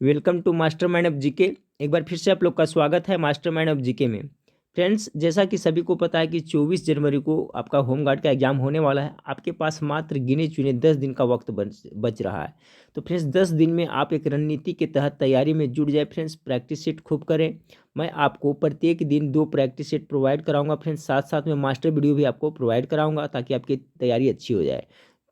Welcome to Mastermind of GK. एक बार फिर से आप लोग का स्वागत है मास्टरमाइंड ऑफ जीके में। फ्रेंड्स, जैसा कि सभी को पता है कि 24 जनवरी को आपका होमगार्ड का एग्जाम होने वाला है। आपके पास मात्र गिने चुने 10 दिन का वक्त बच रहा है। तो फ्रेंड्स, 10 दिन में आप एक रणनीति के तहत तैयारी में जुट जाए। फ्रेंड्स, प्रैक्टिस सेट खूब करें। मैं आपको प्रत्येक दिन 2 प्रैक्टिस सेट प्रोवाइड कराऊंगा। फ्रेंड्स, साथ साथ में मास्टर वीडियो भी आपको प्रोवाइड कराऊंगा ताकि आपकी तैयारी अच्छी हो जाए।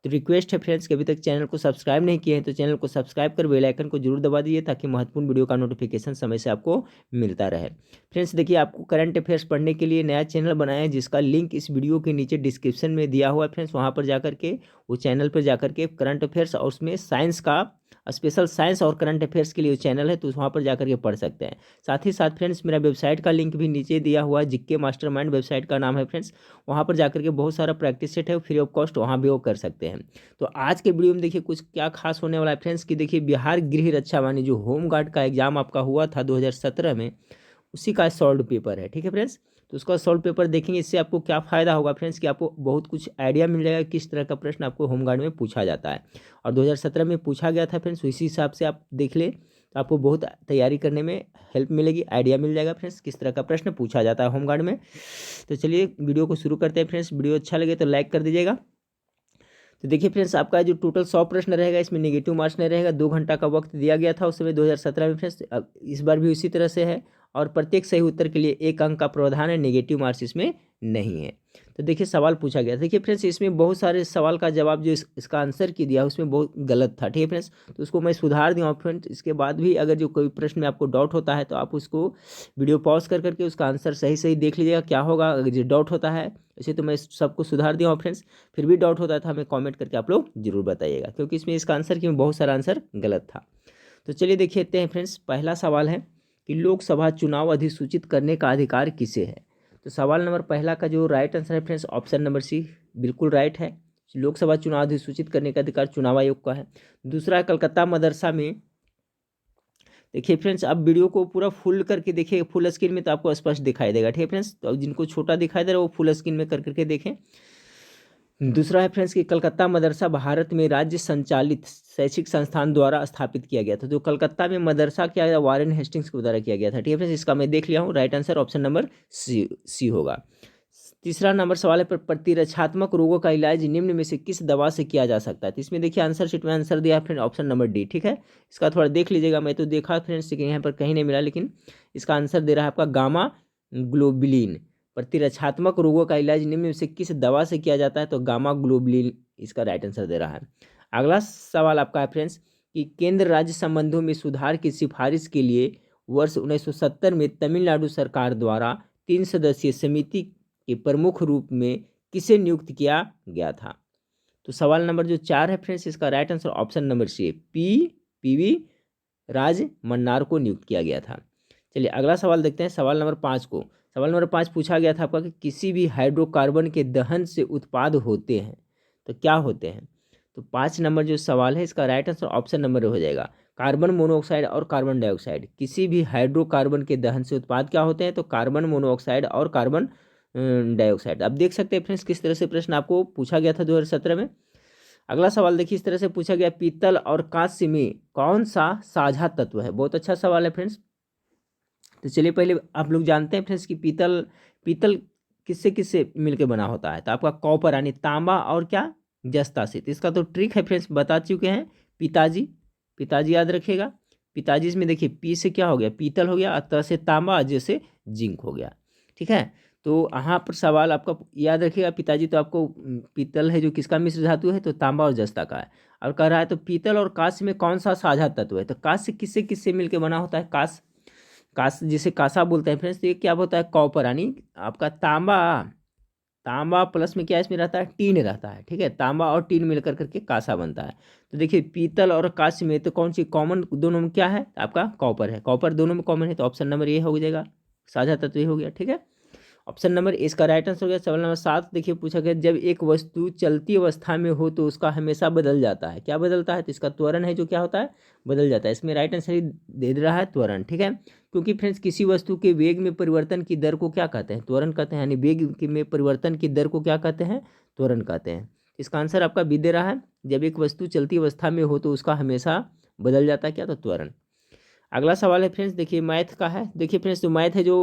तो रिक्वेस्ट है फ्रेंड्स कि अभी तक चैनल को सब्सक्राइब नहीं किए हैं तो चैनल को सब्सक्राइब कर बेल आइकन को जरूर दबा दीजिए ताकि महत्वपूर्ण वीडियो का नोटिफिकेशन समय से आपको मिलता रहे। फ्रेंड्स, देखिए, आपको करंट अफेयर्स पढ़ने के लिए नया चैनल बनाया है जिसका लिंक इस वीडियो के नीचे डिस्क्रिप्शन में दिया हुआ है। फ्रेंड्स, वहाँ पर जाकर के वो चैनल पर जाकर के करंट अफेयर्स और उसमें साइंस का स्पेशल साइंस और करंट अफेयर्स के लिए चैनल है, तो वहाँ पर जाकर के पढ़ सकते हैं। साथ ही साथ फ्रेंड्स, मेरा वेबसाइट का लिंक भी नीचे दिया हुआ है। जीके मास्टरमाइंड वेबसाइट का नाम है फ्रेंड्स। वहाँ पर जाकर के बहुत सारा प्रैक्टिस सेट है, फ्री ऑफ कॉस्ट, वहाँ भी वो कर सकते हैं। तो आज के वीडियो में देखिए कुछ क्या खास होने वाला है फ्रेंड्स कि देखिए, बिहार गृह रक्षा वाहिनी जो होमगार्ड का एग्जाम आपका हुआ था 2017 में, उसी का सॉल्व पेपर है। ठीक है फ्रेंड्स, तो उसका सॉल्व पेपर देखेंगे। इससे आपको क्या फ़ायदा होगा फ्रेंड्स कि आपको बहुत कुछ आइडिया मिल जाएगा किस तरह का प्रश्न आपको होमगार्ड में पूछा जाता है। और 2017 में पूछा गया था फ्रेंड्स, इसी हिसाब से आप देख ले तो आपको बहुत तैयारी करने में हेल्प मिलेगी, आइडिया मिल जाएगा फ्रेंड्स किस तरह का प्रश्न पूछा जाता है होमगार्ड में। तो चलिए वीडियो को शुरू करते हैं फ्रेंड्स। वीडियो अच्छा लगे तो लाइक कर दीजिएगा। तो देखिए फ्रेंड्स, आपका जो टोटल 100 प्रश्न रहेगा, इसमें नेगेटिव मार्क्स नहीं रहेगा। 2 घंटा का वक्त दिया गया था उस समय 2017 में फ्रेंड्स। अब इस बार भी उसी तरह से है और प्रत्येक सही उत्तर के लिए 1 अंक का प्रावधान है, नेगेटिव मार्क्स इसमें नहीं है। तो देखिए सवाल पूछा गया, देखिए फ्रेंड्स, इसमें बहुत सारे सवाल का जवाब जो इसका आंसर की दिया उसमें बहुत गलत था। ठीक है फ्रेंड्स, तो उसको मैं सुधार दूँगा फ्रेंड्स। इसके बाद भी अगर जो कोई प्रश्न में आपको डाउट होता है तो आप उसको वीडियो पॉज कर करके उसका आंसर सही सही देख लीजिएगा क्या होगा। अगर जो डाउट होता है वैसे तो मैं सबको सुधार दिया हूँ फ्रेंड्स, फिर भी डाउट होता है तो हमें कमेंट करके आप लोग जरूर बताइएगा, क्योंकि इसमें इसका आंसर की बहुत सारा आंसर गलत था। तो चलिए देखते हैं फ्रेंड्स, पहला सवाल है कि लोकसभा चुनाव अधिसूचित करने का अधिकार किसे है। तो सवाल नंबर पहला का जो राइट आंसर है फ्रेंड्स, ऑप्शन नंबर सी बिल्कुल राइट है। लोकसभा चुनाव अधिसूचित करने का अधिकार चुनाव आयोग का है। दूसरा है कलकत्ता मदरसा में। देखिए फ्रेंड्स, आप वीडियो को पूरा फुल करके देखिए, फुल स्क्रीन में तो आपको स्पष्ट दिखाई देगा। ठीक है फ्रेंड्स, तो जिनको छोटा दिखाई दे रहा है वो फुल स्क्रीन में कर करके देखें। दूसरा है फ्रेंड्स कि कलकत्ता मदरसा भारत में राज्य संचालित शैक्षिक संस्थान द्वारा स्थापित किया गया था। जो कलकत्ता में मदरसा किया गया वारेन हेस्टिंग्स के द्वारा किया गया था। ठीक है फ्रेंड्स, इसका मैं देख लिया हूँ, right answer option number C होगा। तीसरा नंबर सवाल है प्रतिरक्षात्मक रोगों का इलाज निम्न में से किस दवा से किया जा सकता है। तो इसमें देखिए आंसर शीट में आंसर दिया है फ्रेंड, ऑप्शन नंबर डी। ठीक है, इसका थोड़ा देख लीजिएगा, मैं तो देखा फ्रेंड्स लेकिन यहाँ पर कहीं नहीं मिला, लेकिन इसका आंसर दे रहा है आपका गामा ग्लोबुलिन। प्रतिरक्षात्मक रोगों का इलाज निम्न में से किस दवा से किया जाता है, तो गामा ग्लोबुलिन इसका राइट आंसर दे रहा है। अगला सवाल आपका है फ्रेंड्स कि केंद्र राज्य संबंधों में सुधार की सिफारिश के लिए वर्ष 1970 में तमिलनाडु सरकार द्वारा 3 सदस्यीय समिति के प्रमुख रूप में किसे नियुक्त किया गया था। तो सवाल नंबर जो 4 है फ्रेंड्स, इसका right answer option number C PV Rajamannar को नियुक्त किया गया था। चलिए अगला सवाल देखते हैं, सवाल नंबर 5 को। सवाल नंबर 5 पूछा गया था आपका कि किसी भी हाइड्रोकार्बन के दहन से उत्पाद होते हैं, तो क्या होते हैं। तो 5 नंबर जो सवाल है इसका राइट आंसर ऑप्शन नंबर हो जाएगा कार्बन मोनोऑक्साइड और कार्बन डाइऑक्साइड। किसी भी हाइड्रोकार्बन के दहन से उत्पाद क्या होते हैं, तो कार्बन मोनोऑक्साइड और कार्बन डाइऑक्साइड। अब देख सकते हैं फ्रेंड्स किस तरह से प्रश्न आपको पूछा गया था 2017 में। अगला सवाल देखिए, इस तरह से पूछा गया पीतल और कांस्य में कौन सा साझा तत्व है। बहुत अच्छा सवाल है फ्रेंड्स। तो चलिए पहले आप लोग जानते हैं फ्रेंड्स कि पीतल पीतल किससे किससे मिलकर बना होता है। तो आपका कॉपर यानी तांबा और क्या जस्ता से। तो इसका तो ट्रिक है फ्रेंड्स, बता चुके हैं। पिताजी पिताजी याद रखिएगा। पिताजी इसमें देखिए पी से क्या हो गया, पीतल हो गया, त से तांबा, अज से जिंक हो गया। ठीक है, तो यहाँ पर सवाल आपका याद रखिएगा, पिताजी तो आपको पीतल है जो किसका मिश्र धातु है, तो तांबा और जस्ता का है। और कह रहा है तो पीतल और कांस्य में कौन सा साझा तत्व है। तो कांस्य किससे किससे मिलकर बना होता है, कांस्य जिसे कांसा बोलते हैं फ्रेंड्स। तो ये क्या होता है, कॉपर यानी आपका तांबा। तांबा प्लस में क्या इसमें रहता है, टीन रहता है। ठीक है, तांबा और टीन मिलकर करके कांसा बनता है। तो देखिए पीतल और कांस्य में तो कौन सी कॉमन दोनों में क्या है, आपका कॉपर है। कॉपर दोनों में कॉमन है, तो ऑप्शन नंबर ये हो जाएगा, साझा तत्व ये हो गया। ठीक है, ऑप्शन नंबर इसका राइट आंसर हो गया। सवाल नंबर 7 देखिए पूछा गया जब एक वस्तु चलती अवस्था में हो तो उसका हमेशा बदल जाता है, क्या बदलता है, तो इसका त्वरण है जो क्या होता है, बदल जाता है। इसमें राइट आंसर ही दे रहा है त्वरण। ठीक है, क्योंकि फ्रेंड्स किसी वस्तु के वेग में परिवर्तन की दर को क्या कहते हैं, त्वरण कहते हैं। यानी वेग में परिवर्तन की दर को क्या कहते हैं, त्वरण कहते हैं। इसका आंसर आपका बी दे रहा है, जब एक वस्तु चलती अवस्था में हो तो उसका हमेशा बदल जाता है क्या, तो त्वरण। अगला सवाल है फ्रेंड्स, देखिए मैथ का है। देखिए फ्रेंड्स, जो मैथ है जो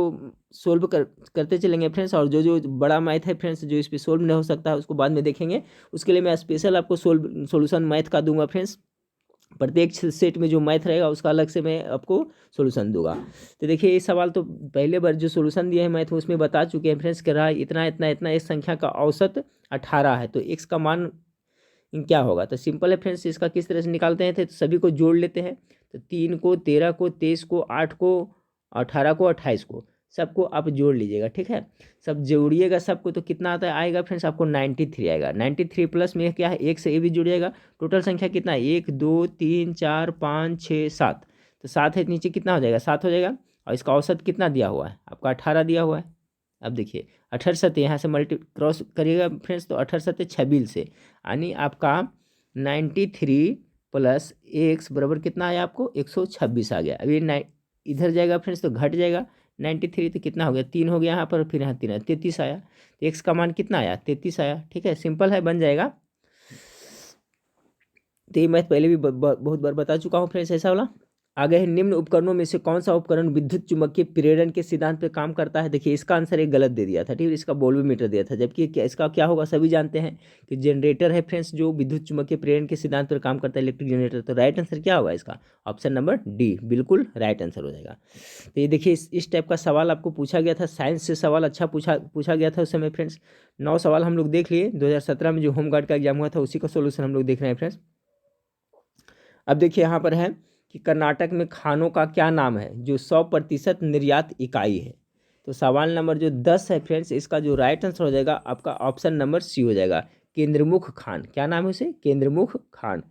सोल्व करते चलेंगे फ्रेंड्स, और जो बड़ा मैथ है फ्रेंड्स जो इस पर सोल्व नहीं हो सकता है उसको बाद में देखेंगे। उसके लिए मैं स्पेशल आपको सोल्यूशन मैथ का दूंगा फ्रेंड्स। प्रत्येक सेट में जो मैथ रहेगा उसका अलग से मैं आपको सोल्यूशन दूंगा। तो देखिए ये सवाल तो पहले बार जो सोल्यूशन दिए हैं मैथ उसमें बता चुके हैं फ्रेंड्स, कह रहा है इतना इतना इतना, इस संख्या का औसत 18 है, तो एक्स का मान क्या होगा। तो सिंपल है फ्रेंड्स, इसका किस तरह से निकालते हैं, तो सभी को जोड़ लेते हैं। तो 3 को, 13 को, 23 को, 8 को, 18 को, 28 को, सबको आप जोड़ लीजिएगा। ठीक है, सब जोड़िएगा सबको, तो कितना आता है आएगा फ्रेंड्स, आपको 93 आएगा। 93 प्लस में क्या है, एक से ये भी जुड़िएगा। टोटल संख्या कितना है, 1 2 3 4 5 6 7, तो 7 है नीचे, कितना हो जाएगा, 7 हो जाएगा। और इसका औसत कितना दिया हुआ है आपका, 18 दिया हुआ है। अब देखिए 18 सत्ते यहाँ से मल्टी क्रॉस करिएगा फ्रेंड्स, तो 18 सत्ते 26 से, यानी आपका 93 प्लस एक्स बराबर कितना आया आपको, 126 आ गया। अभी इधर जाएगा फ्रेंड्स तो घट जाएगा, 93 तो कितना हो गया, 3 हो गया यहाँ पर, फिर यहाँ 3 है, 33 आया। तो एक्स का मान कितना आया, 33 आया। ठीक है, सिंपल है, बन जाएगा। तो ये मैं पहले भी बहुत बार बता चुका हूँ फ्रेंड्स ऐसा वाला। आगे है, निम्न उपकरणों में से कौन सा उपकरण विद्युत चुम्बकीय प्रेरण के सिद्धांत पे काम करता है। देखिए इसका आंसर एक गलत दे दिया था, ठीक है, इसका वोल्टमीटर दिया था, जबकि क्या इसका क्या होगा, सभी जानते हैं कि जनरेटर है फ्रेंड्स जो विद्युत चुम्बकीय प्रेरण के सिद्धांत पर काम करता है, इलेक्ट्रिक जनरेटर। तो राइट आंसर क्या होगा इसका, ऑप्शन नंबर डी बिल्कुल राइट आंसर हो जाएगा। तो ये देखिए इस टाइप का सवाल आपको पूछा गया था, साइंस से सवाल अच्छा पूछा गया था उस समय फ्रेंड्स। 9 सवाल हम लोग देख लिए। 2017 में जो होमगार्ड का एग्जाम हुआ था उसी का सोल्यूशन हम लोग देख रहे हैं फ्रेंड्स। अब देखिए यहाँ पर है कि कर्नाटक में खानों का क्या नाम है जो 100% निर्यात इकाई है। तो सवाल नंबर जो 10 है फ्रेंड्स, इसका जो राइट आंसर हो जाएगा आपका ऑप्शन नंबर सी हो जाएगा, केंद्रमुख खान। क्या नाम है उसे, केंद्रमुख खान।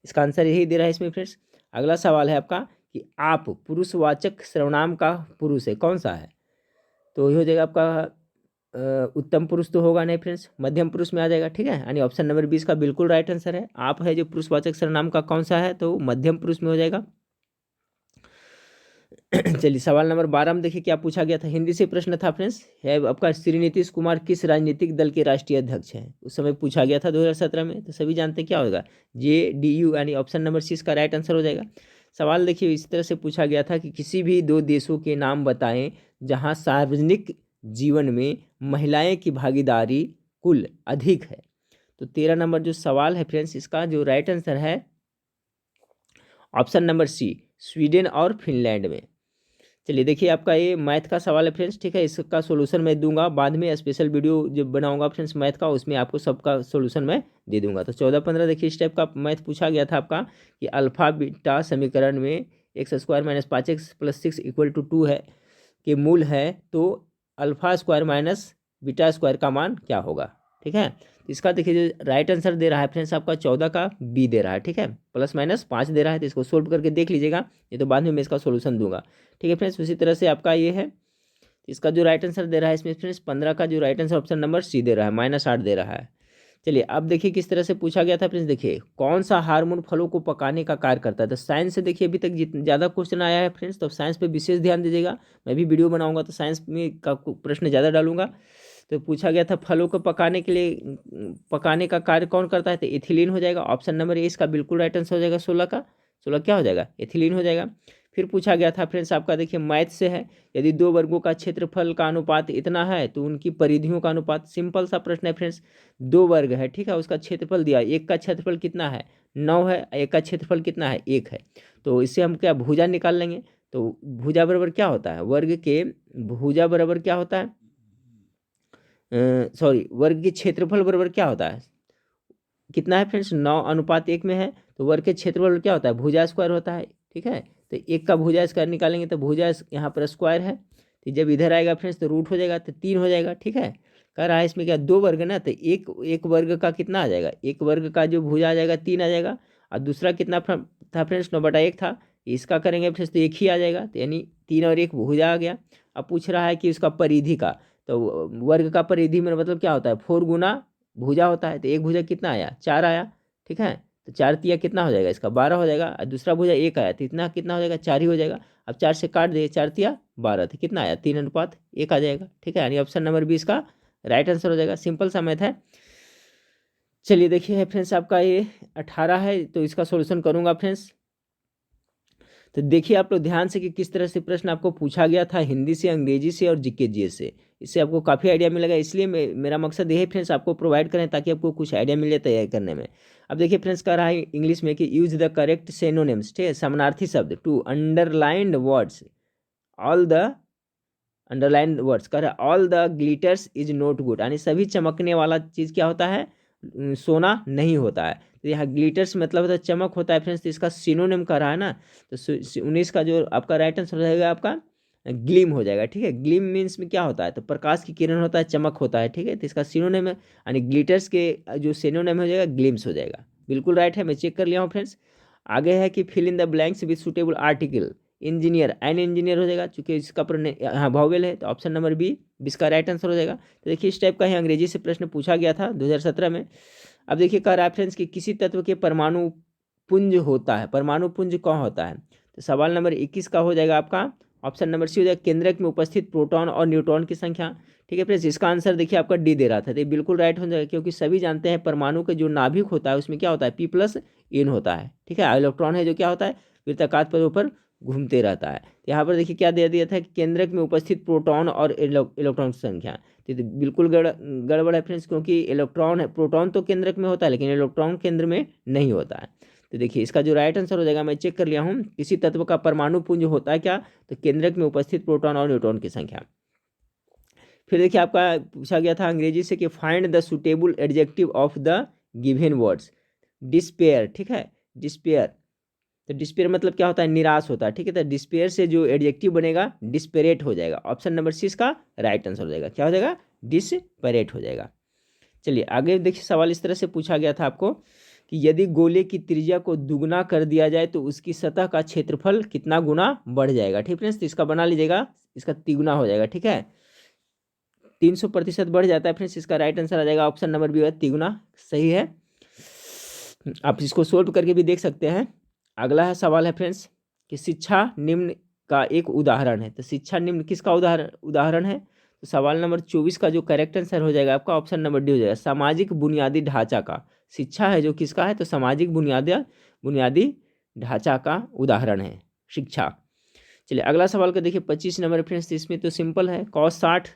इसका आंसर यही दे रहा है इसमें फ्रेंड्स। अगला सवाल है आपका कि आप पुरुषवाचक सर्वनाम का पुरुष है कौन सा है। तो ये हो जाएगा आपका उत्तम पुरुष तो होगा नहीं फ्रेंड्स, मध्यम पुरुष में आ जाएगा। ठीक है, यानी ऑप्शन नंबर 20 का बिल्कुल राइट आंसर है। आप है जो पुरुषवाचक सर्वनाम का कौन सा है, तो मध्यम पुरुष में हो जाएगा। चलिए सवाल नंबर 12 में देखिए क्या पूछा गया था, हिंदी से प्रश्न था फ्रेंड्स, है आपका श्री नीतीश कुमार किस राजनीतिक दल के राष्ट्रीय अध्यक्ष हैं। उस समय पूछा गया था 2017 में, तो सभी जानते हैं क्या होगा, JDU, यानी ऑप्शन नंबर सी इसका राइट आंसर हो जाएगा। सवाल देखिए इस तरह से पूछा गया था कि किसी भी 2 देशों के नाम बताएं जहां सार्वजनिक जीवन में महिलाएं की भागीदारी कुल अधिक है। तो 13 नंबर जो सवाल है फ्रेंड्स, इसका जो राइट आंसर है ऑप्शन नंबर सी, स्वीडन और फिनलैंड में। चलिए देखिए आपका ये मैथ का सवाल है फ्रेंड्स। ठीक है, इसका सोल्यूशन मैं दूंगा बाद में, स्पेशल वीडियो जब बनाऊंगा फ्रेंड्स मैथ का, उसमें आपको सबका सोल्यूशन मैं दे दूंगा। तो 14-15 देखिए इस टाइप का मैथ पूछा गया था आपका कि अल्फा बीटा समीकरण में X square minus 5x plus 6 equal to 2 है के मूल है, तो alpha square minus beta square का मान क्या होगा। ठीक है, तो इसका देखिए जो राइट आंसर दे रहा है फ्रेंड्स आपका 14 का बी दे रहा है। ठीक है, प्लस माइनस 5 दे रहा है, तो इसको सोल्व करके देख लीजिएगा, ये तो बाद में मैं इसका सोल्यूशन दूंगा। ठीक है फ्रेंड्स, उसी तरह से आपका ये है, इसका जो राइट आंसर दे रहा है इसमें फ्रेंड्स 15 का जो right answer option number C दे रहा है, -8 दे रहा है। चलिए अब देखिए किस तरह से पूछा गया था फ्रेंड्स, देखिए कौन सा हार्मोन फलों को पकाने का कार्य करता है। तो साइंस से देखिए अभी तक ज़्यादा क्वेश्चन आया है फ्रेंड्स, तो साइंस पे विशेष ध्यान दीजिएगा। मैं भी वीडियो बनाऊंगा तो साइंस में का प्रश्न ज़्यादा डालूंगा। तो पूछा गया था फलों को पकाने के लिए पकाने का कार्य कौन करता है, तो एथिलीन हो जाएगा। ऑप्शन नंबर ए इसका बिल्कुल राइट आंसर हो जाएगा, 16 का 16 क्या हो जाएगा, एथिलीन हो जाएगा। फिर पूछा गया था फ्रेंड्स आपका देखिए मैथ से है, यदि 2 वर्गों का क्षेत्रफल का अनुपात इतना है तो उनकी परिधियों का अनुपात। सिंपल सा प्रश्न है फ्रेंड्स, 2 वर्ग है, ठीक है, उसका क्षेत्रफल दिया, एक का क्षेत्रफल कितना है 9 है, एक का क्षेत्रफल कितना है 1 है। तो इससे हम क्या भुजा निकाल लेंगे। तो भुजा बराबर क्या होता है, वर्ग के भुजा बराबर क्या होता है, सॉरी वर्ग के क्षेत्रफल बराबर क्या होता है, कितना है फ्रेंड्स 9:1 में है, तो वर्ग के क्षेत्रफल क्या होता है, भुजा स्क्वायर होता है। ठीक है, तो एक का भुजा स्क्वायर निकालेंगे तो भुजा यहाँ पर स्क्वायर है, तो जब इधर आएगा फ्रेंड्स तो रूट हो जाएगा, तो 3 हो जाएगा। ठीक है, कह रहा है इसमें क्या 2 वर्ग ना, तो एक वर्ग का कितना आ जाएगा, एक वर्ग का जो भुजा आ जाएगा 3 आ जाएगा, और दूसरा कितना था फ्रेंड्स 9/1 था, इसका करेंगे फ्रेंड्स तो 1 ही आ जाएगा, तो यानी 3 और 1 भुजा आ गया। अब पूछ रहा है कि उसका परिधि का, तो वर्ग का परिधि में मतलब क्या होता है 4 गुना भुजा होता है, तो एक भुजा कितना आया 4 आया। ठीक है, तो 4 तिया कितना हो जाएगा इसका 12 हो जाएगा, और दूसरा भुजा 1 आया तो इतना कितना हो जाएगा 4 ही हो जाएगा। अब 4 से काट दिए, 4 तिया 12, तो कितना आया 3:1 आ जाएगा। ठीक है, यानी ऑप्शन नंबर 20 का राइट आंसर हो जाएगा। सिंपल सा मैथ है। चलिए देखिए फ्रेंड्स आपका ये 18 है, तो इसका सोल्यूशन करूंगा फ्रेंड्स। तो देखिए आप लोग ध्यान से कि किस तरह से प्रश्न आपको पूछा गया था, हिंदी से, अंग्रेजी से और जीके जीएस से। इससे आपको काफ़ी आइडिया मिलेगा, इसलिए मेरा मकसद यही फ्रेंड्स आपको प्रोवाइड करें ताकि आपको कुछ आइडिया मिले तैयारी करने में। अब देखिए फ्रेंड्स कह रहा है इंग्लिश में कि यूज द करेक्ट सिनोनिम्स, ठीक है, समानार्थी शब्द to underlined words, all the underline words कह रहा है all the glitters is not good, यानी सभी चमकने वाला चीज़ क्या होता है, सोना नहीं होता है। तो यहाँ ग्लिटर्स मतलब होता है चमक होता है फ्रेंड्स, तो इसका सिनोनिम कर रहा है ना, तो 19 का जो आपका राइट आंसर रहेगा आपका ग्लीम हो जाएगा, ठीक है। ग्लीम मीन्स में क्या होता है, तो प्रकाश की किरण होता है, चमक होता है, ठीक है। तो इसका सिनोनिम है यानी ग्लिटर्स के जो सिनोनिम हो जाएगा ग्लिम्स हो जाएगा, बिल्कुल राइट है, मैं चेक कर लिया हूँ फ्रेंड्स। आगे है कि fill in the blanks with suitable article, engineer an engineer हो जाएगा, चूंकि इसका यहाँ भावेल है, तो ऑप्शन नंबर बी इसका राइट आंसर हो जाएगा। तो देखिए इस टाइप का ही अंग्रेजी से प्रश्न पूछा गया था 2017 में। अब देखिए का रेफरेंस कि किसी तत्व के परमाणु पुंज होता है, परमाणु पुंज कौन होता है, तो सवाल नंबर 21 का हो जाएगा आपका ऑप्शन नंबर सी हो जाएगा, केंद्रक में उपस्थित प्रोटॉन और न्यूट्रॉन की संख्या, ठीक है फ्रेंड्स। इसका आंसर देखिए आपका डी दे रहा था, तो ये बिल्कुल राइट हो जाएगा, क्योंकि सभी जानते हैं परमाणु का जो नाभिक होता है उसमें क्या होता है, पी प्लस इन होता है, ठीक है। इलेक्ट्रॉन है जो क्या होता है, वृत्ताकार पदों पर घूमते रहता है। तो यहाँ पर देखिए क्या दे दिया था कि केंद्रक में उपस्थित प्रोटॉन और इलेक्ट्रॉन की संख्या, तो बिल्कुल गड़बड़ है फ्रेंड्स, क्योंकि इलेक्ट्रॉन है, प्रोटॉन तो केंद्रक में होता है लेकिन इलेक्ट्रॉन केंद्र में नहीं होता है। तो देखिए इसका जो राइट आंसर हो जाएगा, मैं चेक कर लिया हूँ, किसी तत्व का परमाणु पुंज होता है क्या, तो केंद्रक में उपस्थित प्रोटॉन और न्यूट्रॉन की संख्या। फिर देखिए आपका पूछा गया था अंग्रेजी से कि find the suitable adjective of the given words, despair, ठीक है, डिस्पेयर। तो डिस्पेयर मतलब क्या होता है, निराश होता है, ठीक है। तो डिस्पेयर से जो एडजेक्टिव बनेगा डिस्पेरेट हो जाएगा, ऑप्शन नंबर सी इसका राइट आंसर हो जाएगा, क्या हो जाएगा, डिस्पेरेट हो जाएगा। चलिए आगे देखिए सवाल इस तरह से पूछा गया था आपको कि यदि गोले की त्रिज्या को दुगना कर दिया जाए तो उसकी सतह का क्षेत्रफल कितना गुना बढ़ जाएगा, ठीक फ्रेंड्स। तो इसका बना लीजिएगा, इसका तिगुना हो जाएगा, ठीक है, 300% बढ़ जाता है फ्रेंड्स। इसका राइट आंसर आ जाएगा ऑप्शन नंबर बी है, तिगुना सही है। आप इसको सोल्व करके भी देख सकते हैं। अगला है सवाल है फ्रेंड्स कि शिक्षा निम्न का एक उदाहरण है, तो शिक्षा निम्न किसका उदाहरण है, तो सवाल नंबर 24 का जो करेक्ट आंसर हो जाएगा आपका ऑप्शन नंबर डी हो जाएगा, सामाजिक बुनियादी ढांचा का। शिक्षा है जो किसका है, तो सामाजिक बुनियादी ढांचा का उदाहरण है शिक्षा। चलिए अगला सवाल का देखिए 25 नंबर फ्रेंड्स, इसमें तो सिंपल है, cos 60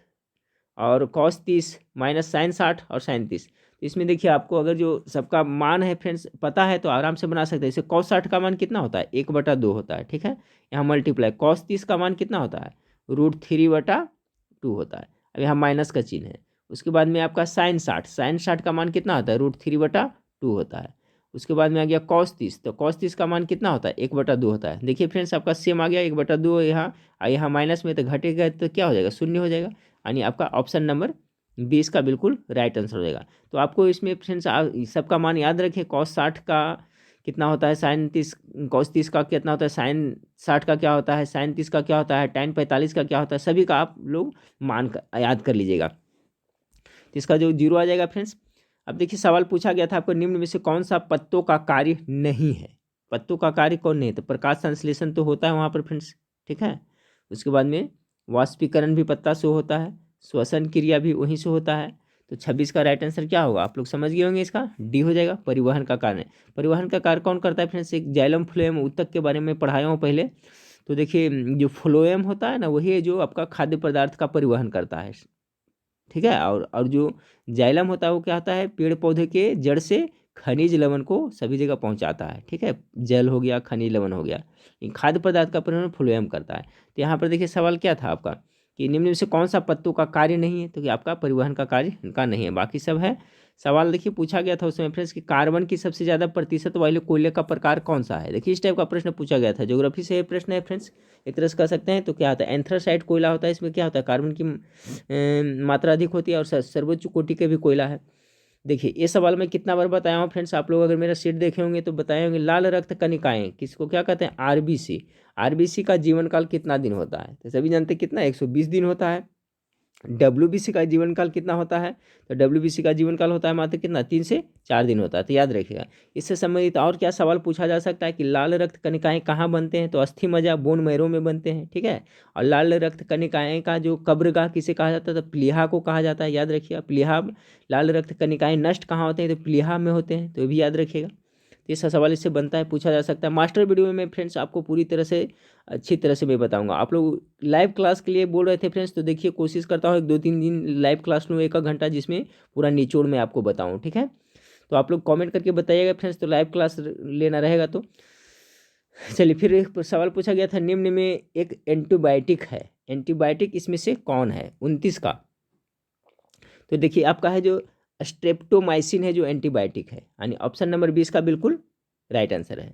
और cos 30 माइनस sin 60 और sin 30। तो इसमें देखिए आपको अगर जो सबका मान है फ्रेंड्स पता है तो आराम से बना सकते हैं। इसे cos 60 का मान कितना होता है, 1/2 होता है, ठीक है, यहाँ मल्टीप्लाई। cos 30 का मान कितना होता है, √3/2 होता है, अब यहाँ माइनस का चिन्ह है। उसके बाद में आपका sin 60 का मान कितना होता है, √3/2 होता है। उसके बाद में आ गया cos 30, तो cos 30 का मान कितना होता है, 1/2 होता है। देखिए फ्रेंड्स आपका सेम आ गया 1/2 यहाँ माइनस में, तो घटेगा तो क्या हो जाएगा, शून्य हो जाएगा, यानी आपका ऑप्शन नंबर 20 का बिल्कुल राइट आंसर हो जाएगा। तो आपको इसमें फ्रेंड्स सबका मान याद रखें, cos 60 का कितना होता है, sin 30, cos 30 का कितना होता है, sin 60 का क्या होता है, sin 30 का क्या होता है, tan 45 का क्या होता है, सभी का आप लोग मान याद कर लीजिएगा। तो इसका जो जीरो आ जाएगा फ्रेंड्स। अब देखिए सवाल पूछा गया था आपको, निम्न में से कौन सा पत्तों का कार्य नहीं है, पत्तों का कार्य कौन नहीं है, तो प्रकाश संश्लेषण तो होता है वहाँ पर फ्रेंड्स, ठीक है। उसके बाद में वाष्पीकरण भी पत्ता से होता है, श्वसन क्रिया भी वहीं से होता है। तो 26 का राइट आंसर क्या होगा, आप लोग समझ गए होंगे, इसका डी हो जाएगा, परिवहन का कार्य। परिवहन का कार्य कौन करता है फ्रेंड्स, एक जाइलम फ्लोएम ऊतक के बारे में पढ़ाया हूँ पहले। तो देखिए जो फ्लोएम होता है ना वही है जो आपका खाद्य पदार्थ का परिवहन करता है, ठीक है। और जो जाइलम होता है वो क्या होता है, पेड़ पौधे के जड़ से खनिज लवण को सभी जगह पहुंचाता है, ठीक है, जल हो गया, खनिज लवण हो गया, खाद्य पदार्थ का परिवहन फ्लोएम करता है। तो यहाँ पर देखिए सवाल क्या था आपका कि निम्न में से कौन सा पत्तों का कार्य नहीं है, तो कि आपका परिवहन का कार्य इनका नहीं है, बाकी सब है। सवाल देखिए पूछा गया था उसमें फ्रेंड्स कि कार्बन की सबसे ज़्यादा प्रतिशत वाले कोयले का प्रकार कौन सा है। देखिए इस टाइप का प्रश्न पूछा गया था, ज्योग्राफी से ये प्रश्न है फ्रेंड्स, एक तरह से कह सकते हैं। तो क्या होता है, एंथ्रासाइट कोयला होता है, इसमें क्या होता है, कार्बन की मात्रा अधिक होती है और सर्वोच्च कोटि के भी कोयला है। देखिए ये सवाल मैं कितना बार बताया हूँ फ्रेंड्स, आप लोग अगर मेरा सीट देखे होंगे तो बताए होंगे, लाल रक्त कणिकाएं किसको क्या कहते हैं, आरबीसी। आरबीसी का जीवन काल कितना दिन होता है, तो सभी जानते हैं कितना, 120 दिन होता है। डब्ल्यूबीसी का जीवन काल कितना होता है, तो डब्ल्यूबीसी का जीवन काल होता है मात्र कितना, 3 से 4 दिन होता है। तो याद रखिएगा। इससे संबंधित और क्या सवाल पूछा जा सकता है कि लाल रक्त कणिकाएं कहाँ बनते हैं, तो अस्थि मज्जा बोन मैरो में बनते हैं, ठीक है। और लाल रक्त कणिकाएं का जो कब्रगाह किसे कहा जाता है, तो प्लीहा को कहा जाता है, याद रखिएगा। प्लीहा, लाल रक्त कणिकाएं नष्ट कहाँ होते हैं, तो प्लीहा में होते हैं, तो ये भी याद रखिएगा। तीसरा सवाल इससे बनता है, पूछा जा सकता है। मास्टर वीडियो में फ्रेंड्स आपको पूरी तरह से अच्छी तरह से मैं बताऊंगा। आप लोग लाइव क्लास के लिए बोल रहे थे फ्रेंड्स, तो देखिए कोशिश करता हूँ 1-2-3 दिन लाइव क्लास लूँ, 1 घंटा, जिसमें पूरा निचोड़ में आपको बताऊँ, ठीक है। तो आप लोग कमेंट करके बताइएगा फ्रेंड्स, तो लाइव क्लास लेना रहेगा तो। चलिए फिर एक सवाल पूछा गया था, निम्न में एक एंटीबायोटिक है, एंटीबायोटिक इसमें से कौन है 29 का। तो देखिए आपका है जो स्ट्रेप्टोमाइसिन है जो एंटीबायोटिक है, यानी ऑप्शन नंबर 20 का बिल्कुल राइट आंसर है।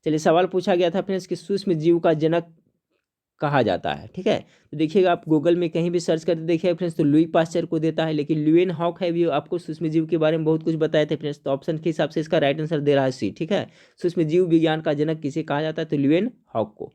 चलिए सवाल पूछा गया था फ्रेंड्स कि सूक्ष्म जीव का जनक कहा जाता है, ठीक है। तो देखिएगा आप गूगल में कहीं भी सर्च करके देखिएगा फ्रेंड्स, तो लुई पास्चर को देता है, लेकिन ल्यूएन हॉक है भी आपको सूक्ष्म जीव के बारे में बहुत कुछ बताए थे फ्रेंड्स। तो ऑप्शन के हिसाब से इसका राइट आंसर दे रहा है सी, ठीक है। सूक्ष्म जीव विज्ञान का जनक किसे कहा जाता है, तो ल्यूएन हॉक को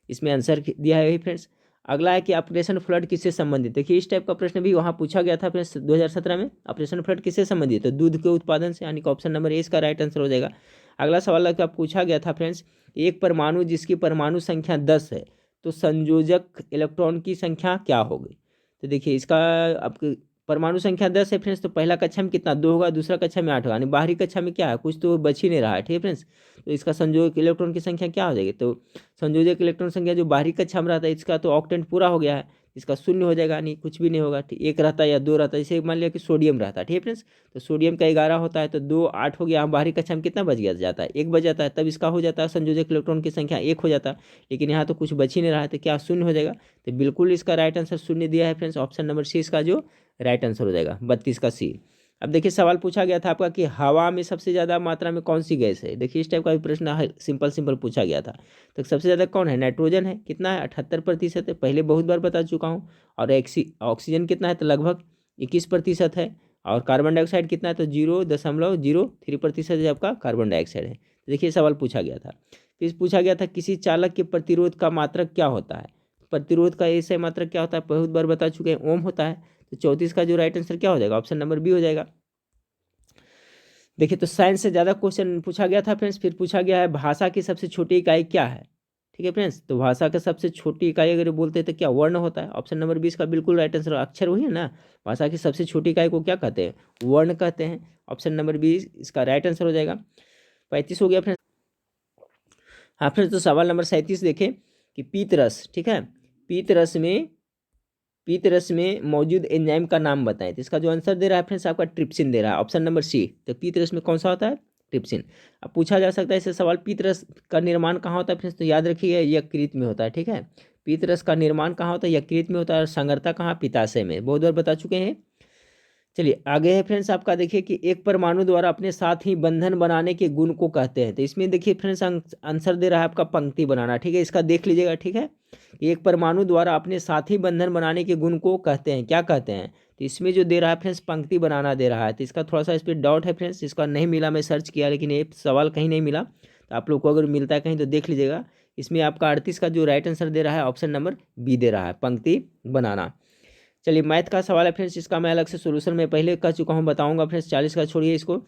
इसमें आंसर दिया है फ्रेंड्स। अगला है कि ऑपरेशन फ्लड किससे संबंधित। देखिए इस टाइप का प्रश्न भी वहाँ पूछा गया था फ्रेंड्स 2017 में। ऑपरेशन फ्लड किससे संबंधित है, तो दूध के उत्पादन से, यानी कि ऑप्शन नंबर ए इसका राइट आंसर हो जाएगा। अगला सवाल का पूछा गया था फ्रेंड्स, एक परमाणु जिसकी परमाणु संख्या 10 है, तो संयोजक इलेक्ट्रॉन की संख्या क्या होगी। तो देखिए इसका आपके परमाणु संख्या 10 है फ्रेंड्स, तो पहला कक्षा में कितना 2 होगा, दूसरा कक्षा में 8 होगा, यानी बाहरी कक्षा में क्या है, कुछ तो बच ही नहीं रहा है, ठीक है फ्रेंड्स। तो इसका संयोजक इलेक्ट्रॉन की संख्या क्या हो जाएगी, तो संयोजक इलेक्ट्रॉन संख्या जो बाहरी कक्षा में रहता है इसका तो ऑक्टेंट पूरा हो गया है, इसका 0 हो जाएगा, नहीं कुछ भी नहीं होगा, ठीक। 1 रहता है या 2 रहता है, जैसे मान लिया कि सोडियम रहता है, ठीक है फ्रेंड्स। तो सोडियम का 11 होता है, तो 2 8 हो गया, बाहरी कक्षा में कितना बच गया जाता है, 1 बच जाता है, तब इसका हो जाता है संयोजक इलेक्ट्रॉन की संख्या 1 हो जाता है। लेकिन यहाँ तो कुछ बच ही नहीं रहा है, तो क्या 0 हो जाएगा। तो बिल्कुल इसका राइट आंसर 0 दिया है फ्रेंड्स, ऑप्शन नंबर सी इसका जो राइट आंसर हो जाएगा, 32 का सी। अब देखिए सवाल पूछा गया था आपका कि हवा में सबसे ज़्यादा मात्रा में कौन सी गैस है। देखिए इस टाइप का भी प्रश्न सिंपल सिंपल पूछा गया था। तो सबसे ज़्यादा कौन है, नाइट्रोजन है, कितना है 78% है, पहले बहुत बार बता चुका हूँ। और ऑक्सीजन कितना है, तो लगभग 21% है। और कार्बन डाइऑक्साइड कितना है, तो 0.03% है आपका कार्बन डाइऑक्साइड है। तो देखिए सवाल पूछा गया था। फिर पूछा गया था किसी चालक के प्रतिरोध का मात्रक क्या होता है। प्रतिरोध का ऐसा मात्रक क्या होता है, बहुत बार बता चुके हैं, ओम होता है। तो 34 का जो राइट आंसर क्या हो जाएगा, ऑप्शन नंबर बी हो जाएगा। देखिए तो साइंस से ज़्यादा क्वेश्चन पूछा गया था फ्रेंड्स। फिर पूछा गया है भाषा की सबसे छोटी इकाई क्या है, ठीक है फ्रेंड्स। तो भाषा का सबसे छोटी इकाई अगर बोलते हैं तो क्या वर्ण होता है, ऑप्शन नंबर 20 का बिल्कुल राइट आंसर। अक्षर वही है ना, भाषा की सबसे छोटी इकाई को क्या कहते हैं, वर्ण कहते हैं, ऑप्शन नंबर 20 इसका राइट आंसर हो जाएगा। 35 हो गया फ्रेंड्स। हाँ फ्रेंड्स, तो सवाल नंबर 37 देखें कि पीतरस, ठीक है, पीतरस में मौजूद एंजाइम का नाम बताएं। तो इसका जो आंसर दे रहा है फ्रेंड्स आपका ट्रिप्सिन दे रहा है, ऑप्शन नंबर सी। तो पीतरस में कौन सा होता है, ट्रिप्सिन। अब पूछा जा सकता है इससे सवाल, पीतरस का निर्माण कहाँ होता है फ्रेंड्स, तो याद रखिए यकृत में होता है, ठीक है। पीतरस का निर्माण कहाँ होता है, यकृत में होता है। और सांगरता कहाँ, पित्ताशय में, बहुत बार बता चुके हैं। चलिए आगे है फ्रेंड्स आपका, देखिए कि एक परमाणु द्वारा अपने साथ ही बंधन बनाने के गुण को कहते हैं। तो इसमें देखिए फ्रेंड्स आंसर दे रहा है आपका पंक्ति बनाना, ठीक है। इसका देख लीजिएगा, ठीक है। एक परमाणु द्वारा अपने साथ ही बंधन बनाने के गुण को कहते हैं, क्या कहते हैं। तो इसमें जो दे रहा है फ्रेंड्स पंक्ति बनाना दे रहा है। तो इसका थोड़ा सा इस पर डाउट है फ्रेंड्स, इसका नहीं मिला, मैं सर्च किया लेकिन ये सवाल कहीं नहीं मिला। तो आप लोग को अगर मिलता है कहीं तो देख लीजिएगा। इसमें आपका 38 का जो राइट आंसर दे रहा है ऑप्शन नंबर बी दे रहा है, पंक्ति बनाना। चलिए मैथ का सवाल है फ्रेंड्स, इसका मैं अलग से सोल्यूशन में पहले कर चुका हूँ, बताऊंगा फ्रेंड्स। 40 का छोड़िए इसको।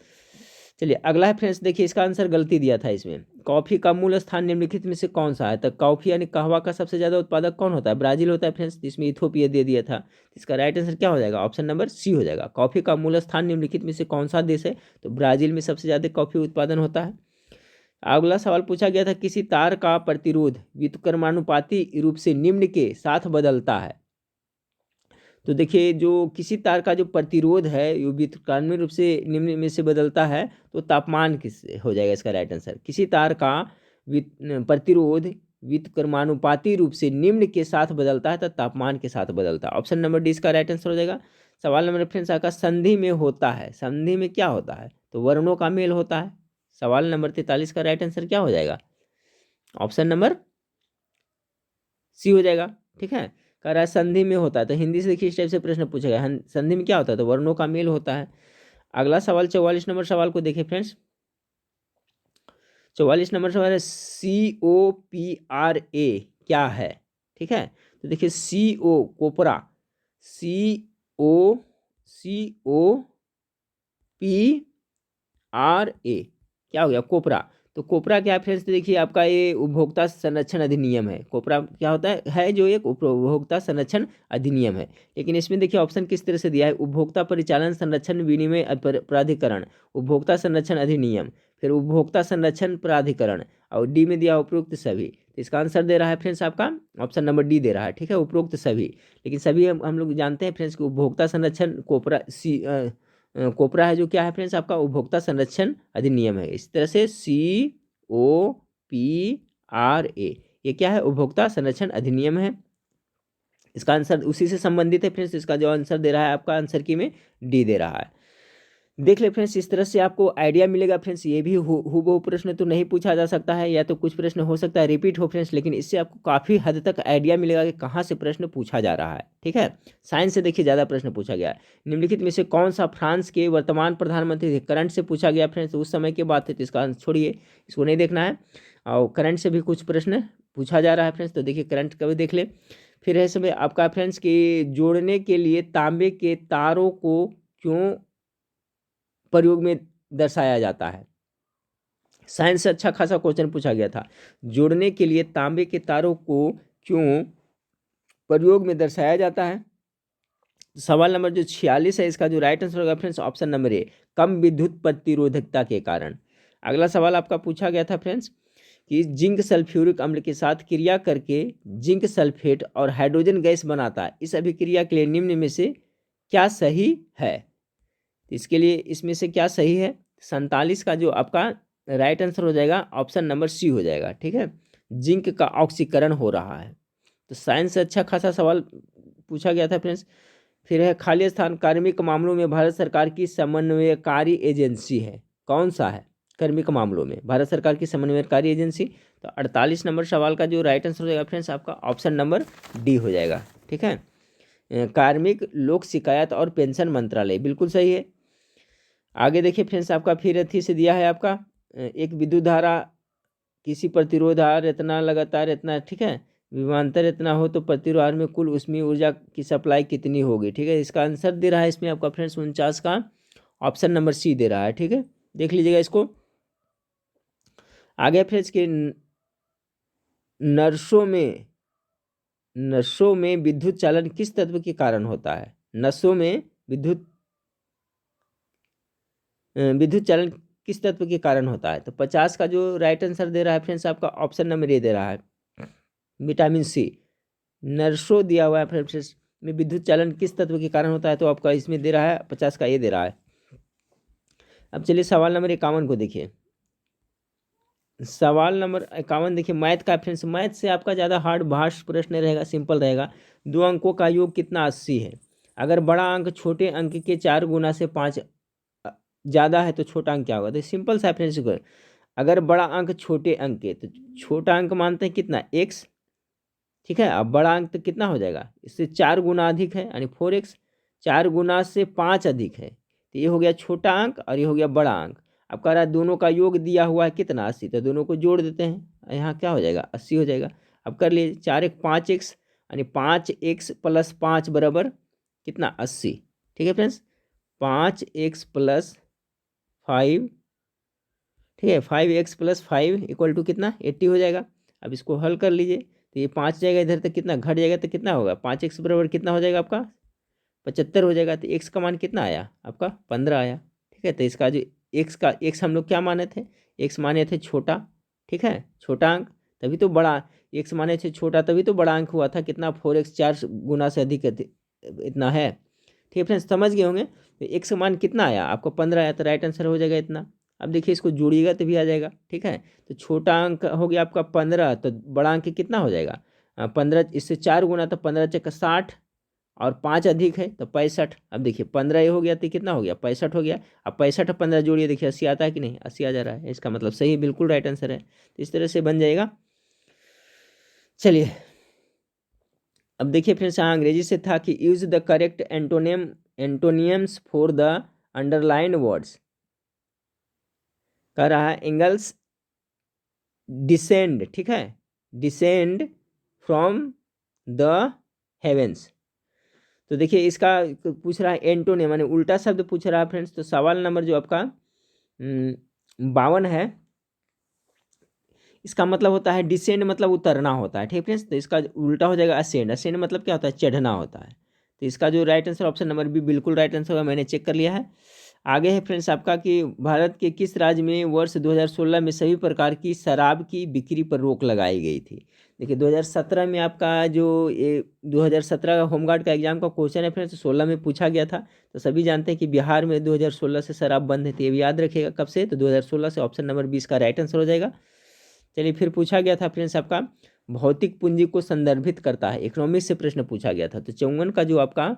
चलिए अगला है फ्रेंड्स, देखिए इसका आंसर गलती दिया था इसमें। कॉफी का मूल स्थान निम्नलिखित में से कौन सा है। तो कॉफी यानी कहवा का सबसे ज्यादा उत्पादक कौन होता है, ब्राजील होता है फ्रेंड्स। इसमें इथोपिया दे दिया था। इसका राइट आंसर क्या हो जाएगा, ऑप्शन नंबर सी हो जाएगा। कॉफी का मूल स्थान निम्नलिखित में से कौन सा देश है, तो ब्राजील में सबसे ज्यादा कॉफी उत्पादन होता है। अगला सवाल पूछा गया था किसी तार का प्रतिरोध व्युत्क्रमानुपाती रूप से निम्न के साथ बदलता है। तो देखिए जो किसी तार का जो प्रतिरोध है वो व्युत्क्रमानुपाती रूप से निम्न में से बदलता है, तो तापमान किस हो जाएगा इसका राइट आंसर। किसी तार का प्रतिरोध व्युत्क्रमानुपाती रूप से निम्न के साथ बदलता है, तो तापमान के साथ बदलता है, ऑप्शन नंबर डी इसका राइट आंसर हो जाएगा। सवाल नंबर फ्रेंड्स आपका संधि में होता है, संधि में क्या होता है, तो वर्णों का मेल होता है। सवाल नंबर 43 का राइट आंसर क्या हो जाएगा, ऑप्शन नंबर सी हो जाएगा, ठीक है। कह रहा है संधि में होता है, तो हिंदी से देखिए इस टाइप से प्रश्न पूछेगा, संधि में क्या होता है, तो वर्णों का मेल होता है। अगला सवाल 44 नंबर सवाल को देखिए फ्रेंड्स। 44 नंबर सवाल है COPRA क्या है, ठीक है। तो देखिए CO कोपरा, COPRA क्या हो गया, कोपरा। तो कोपरा क्या है फ्रेंड्स, तो देखिए आपका ये उपभोक्ता संरक्षण अधिनियम है। कोपरा क्या होता है जो एक उपभोक्ता संरक्षण अधिनियम है। लेकिन इसमें देखिए ऑप्शन किस तरह से दिया है, उपभोक्ता परिचालन संरक्षण विनिमय प्राधिकरण, उपभोक्ता संरक्षण अधिनियम, फिर उपभोक्ता संरक्षण प्राधिकरण, और डी में दिया उपरोक्त सभी। तो इसका आंसर दे रहा है फ्रेंड्स आपका ऑप्शन नंबर डी दे रहा है, ठीक है, उपरोक्त सभी। लेकिन सभी हम लोग जानते हैं फ्रेंड्स कि उपभोक्ता संरक्षण कोपरा है जो क्या है फ्रेंड्स आपका उपभोक्ता संरक्षण अधिनियम है। इस तरह से COPRA ये क्या है, उपभोक्ता संरक्षण अधिनियम है। इसका आंसर उसी से संबंधित है फ्रेंड्स। इसका जो आंसर दे रहा है आपका आंसर की में डी दे रहा है। देख ले फ्रेंड्स, इस तरह से आपको आइडिया मिलेगा फ्रेंड्स। ये भी हूबहू प्रश्न तो नहीं पूछा जा सकता है, या तो कुछ प्रश्न हो सकता है रिपीट हो फ्रेंड्स, लेकिन इससे आपको काफ़ी हद तक आइडिया मिलेगा कि कहाँ से प्रश्न पूछा जा रहा है, ठीक है। साइंस से देखिए ज़्यादा प्रश्न पूछा गया है। निम्नलिखित में से कौन सा फ्रांस के वर्तमान प्रधानमंत्री थे, करंट से पूछा गया फ्रेंड्स, तो उस समय की बात है, तो इसका छोड़िए, इसको नहीं देखना है। और करंट से भी कुछ प्रश्न पूछा जा रहा है फ्रेंड्स, तो देखिए करंट का भी देख ले। फिर है समय आपका फ्रेंड्स कि जोड़ने के लिए तांबे के तारों को क्यों प्रयोग में दर्शाया जाता है। साइंस से अच्छा खासा क्वेश्चन पूछा गया था, जोड़ने के लिए तांबे के तारों को क्यों प्रयोग में दर्शाया जाता है। सवाल नंबर जो 46 है, इसका जो राइट आंसर होगा फ्रेंड्स ऑप्शन नंबर ए, कम विद्युत प्रतिरोधकता के कारण। अगला सवाल आपका पूछा गया था फ्रेंड्स कि जिंक सल्फ्यूरिक अम्ल के साथ क्रिया करके जिंक सल्फेट और हाइड्रोजन गैस बनाता है, इस अभिक्रिया के लिए निम्न में से क्या सही है। इसके लिए इसमें से क्या सही है, 47 का जो आपका राइट आंसर हो जाएगा ऑप्शन नंबर सी हो जाएगा, ठीक है, जिंक का ऑक्सीकरण हो रहा है। तो साइंस से अच्छा खासा सवाल पूछा गया था फ्रेंड्स। फिर है खाली स्थान कार्मिक मामलों में भारत सरकार की समन्वयकारी एजेंसी है, कौन सा है कार्मिक मामलों में भारत सरकार की समन्वयकारी एजेंसी। तो 48 नंबर सवाल का जो राइट आंसर हो जाएगा फ्रेंड्स आपका ऑप्शन नंबर डी हो जाएगा, ठीक है, कार्मिक लोक शिकायत और पेंशन मंत्रालय, बिल्कुल सही है। आगे देखिए फ्रेंड्स आपका फिर अथी से दिया है आपका एक विद्युत धारा किसी प्रतिरोध आर इतना लगातार इतना, ठीक है, विभवांतर इतना हो तो प्रतिरोध में कुल ऊष्मीय ऊर्जा की सप्लाई कितनी होगी, ठीक है। इसका आंसर दे रहा है इसमें आपका फ्रेंड्स 49 का ऑप्शन नंबर सी दे रहा है, ठीक है, देख लीजिएगा इसको। आगे फ्रेंड्स के नसों में विद्युत चालन किस तत्व के कारण होता है। नसों में विद्युत चालन किस तत्व के कारण होता है। तो 50 का जो राइट आंसर दे रहा है फ्रेंड्स आपका ऑप्शन नंबर ए दे रहा है, विटामिन सी। नर्सों दिया हुआ है फ्रेंड्स में विद्युत चालन किस तत्व के कारण होता है, तो आपका इसमें दे रहा है 50 का ये दे रहा है। अब चलिए सवाल नंबर 51 को देखिए। सवाल नंबर 51 देखिए मैथ का फ्रेंड्स, मैथ से आपका ज़्यादा हार्ड भाष प्रश्न रहेगा, सिंपल रहेगा। दो अंकों का योग कितना 80 है। अगर बड़ा अंक छोटे अंक के 4 गुना से 5 ज़्यादा है तो छोटा अंक क्या होगा। तो सिंपल सा फ्रेंड्स, अगर बड़ा अंक छोटे अंक के तो छोटा अंक मानते हैं कितना x, ठीक है। अब बड़ा अंक तो कितना हो जाएगा, इससे 4 गुना अधिक है यानी 4x, 4 गुना से 5 अधिक है, तो ये हो गया छोटा अंक और ये हो गया बड़ा अंक। अब कह रहा है दोनों का योग दिया हुआ है कितना 80, तो दोनों को जोड़ देते हैं, यहाँ क्या हो जाएगा 80 हो जाएगा। अब कर लीजिए 4 एक 5x यानी 5x प्लस 5 बराबर कितना 80, ठीक है फ्रेंड्स। 5x प्लस 5, ठीक है, 5x प्लस 5 इक्वल टू कितना 80 हो जाएगा। अब इसको हल कर लीजिए तो ये 5 जाएगा इधर तक, कितना घट जाएगा तो कितना होगा 5x बराबर कितना हो जाएगा आपका 75 हो जाएगा। तो x का मान कितना आया आपका 15 आया, ठीक है। तो इसका जो x हम लोग क्या माने थे, x माने थे छोटा, ठीक है, छोटा अंक, तभी तो बड़ा x माने थे छोटा, तभी तो बड़ा अंक हुआ था कितना 4x 4 गुना से अधिक इतना है, ठीक है फ्रेंड्स, समझ गए होंगे। तो x का मान कितना आया आपको 15 आया, तो राइट आंसर हो जाएगा इतना। अब देखिए इसको जोड़िएगा तो भी आ जाएगा, ठीक है। तो छोटा अंक हो गया आपका 15, तो बड़ा अंक कितना हो जाएगा 15, इससे 4 गुना तो 15 चक्का 60 और 5 अधिक है तो 65। अब देखिए 15 ये हो गया तो कितना हो गया 65 हो गया। अब 65 और 15 जोड़िए, देखिए 80 आता है कि नहीं, 80 आ जा रहा है, इसका मतलब सही बिल्कुल राइट आंसर है। तो इस तरह से बन जाएगा। चलिए अब देखिए फिर से अंग्रेजी से था कि use the correct एंटोनियम्स for the underline words. कह रहा है एंगल्स डिसेंड, ठीक है, डिसेंड फ्रॉम द हेवेंस। तो देखिए इसका पूछ रहा है एंटोनियम यानी उल्टा शब्द पूछ रहा है फ्रेंड्स। तो सवाल नंबर जो आपका 52 है, इसका मतलब होता है डिसेंड, मतलब उतरना होता है, ठीक फ्रेंड्स। तो इसका उल्टा हो जाएगा असेंड। असेंड मतलब क्या होता है? चढ़ना होता है। तो इसका जो right answer option number B बिल्कुल राइट आंसर होगा, मैंने चेक कर लिया है। आगे है फ्रेंड्स आपका कि भारत के किस राज्य में वर्ष 2016 में सभी प्रकार की शराब की बिक्री पर रोक लगाई गई थी? देखिए 2017 में आपका जो ये 2017 का होमगार्ड का एग्जाम का क्वेश्चन है फ्रेंड्स, 16 में पूछा गया था। तो सभी जानते हैं कि बिहार में 2016 से शराब बंद है, तो ये भी याद रखिएगा कब से, तो 2016 से। ऑप्शन नंबर 20 का राइट आंसर हो जाएगा। चलिए फिर पूछा गया था फ्रेंड्स आपका भौतिक पूंजी को संदर्भित करता है, इकोनॉमिक्स से प्रश्न पूछा गया था। तो 54 का जो आपका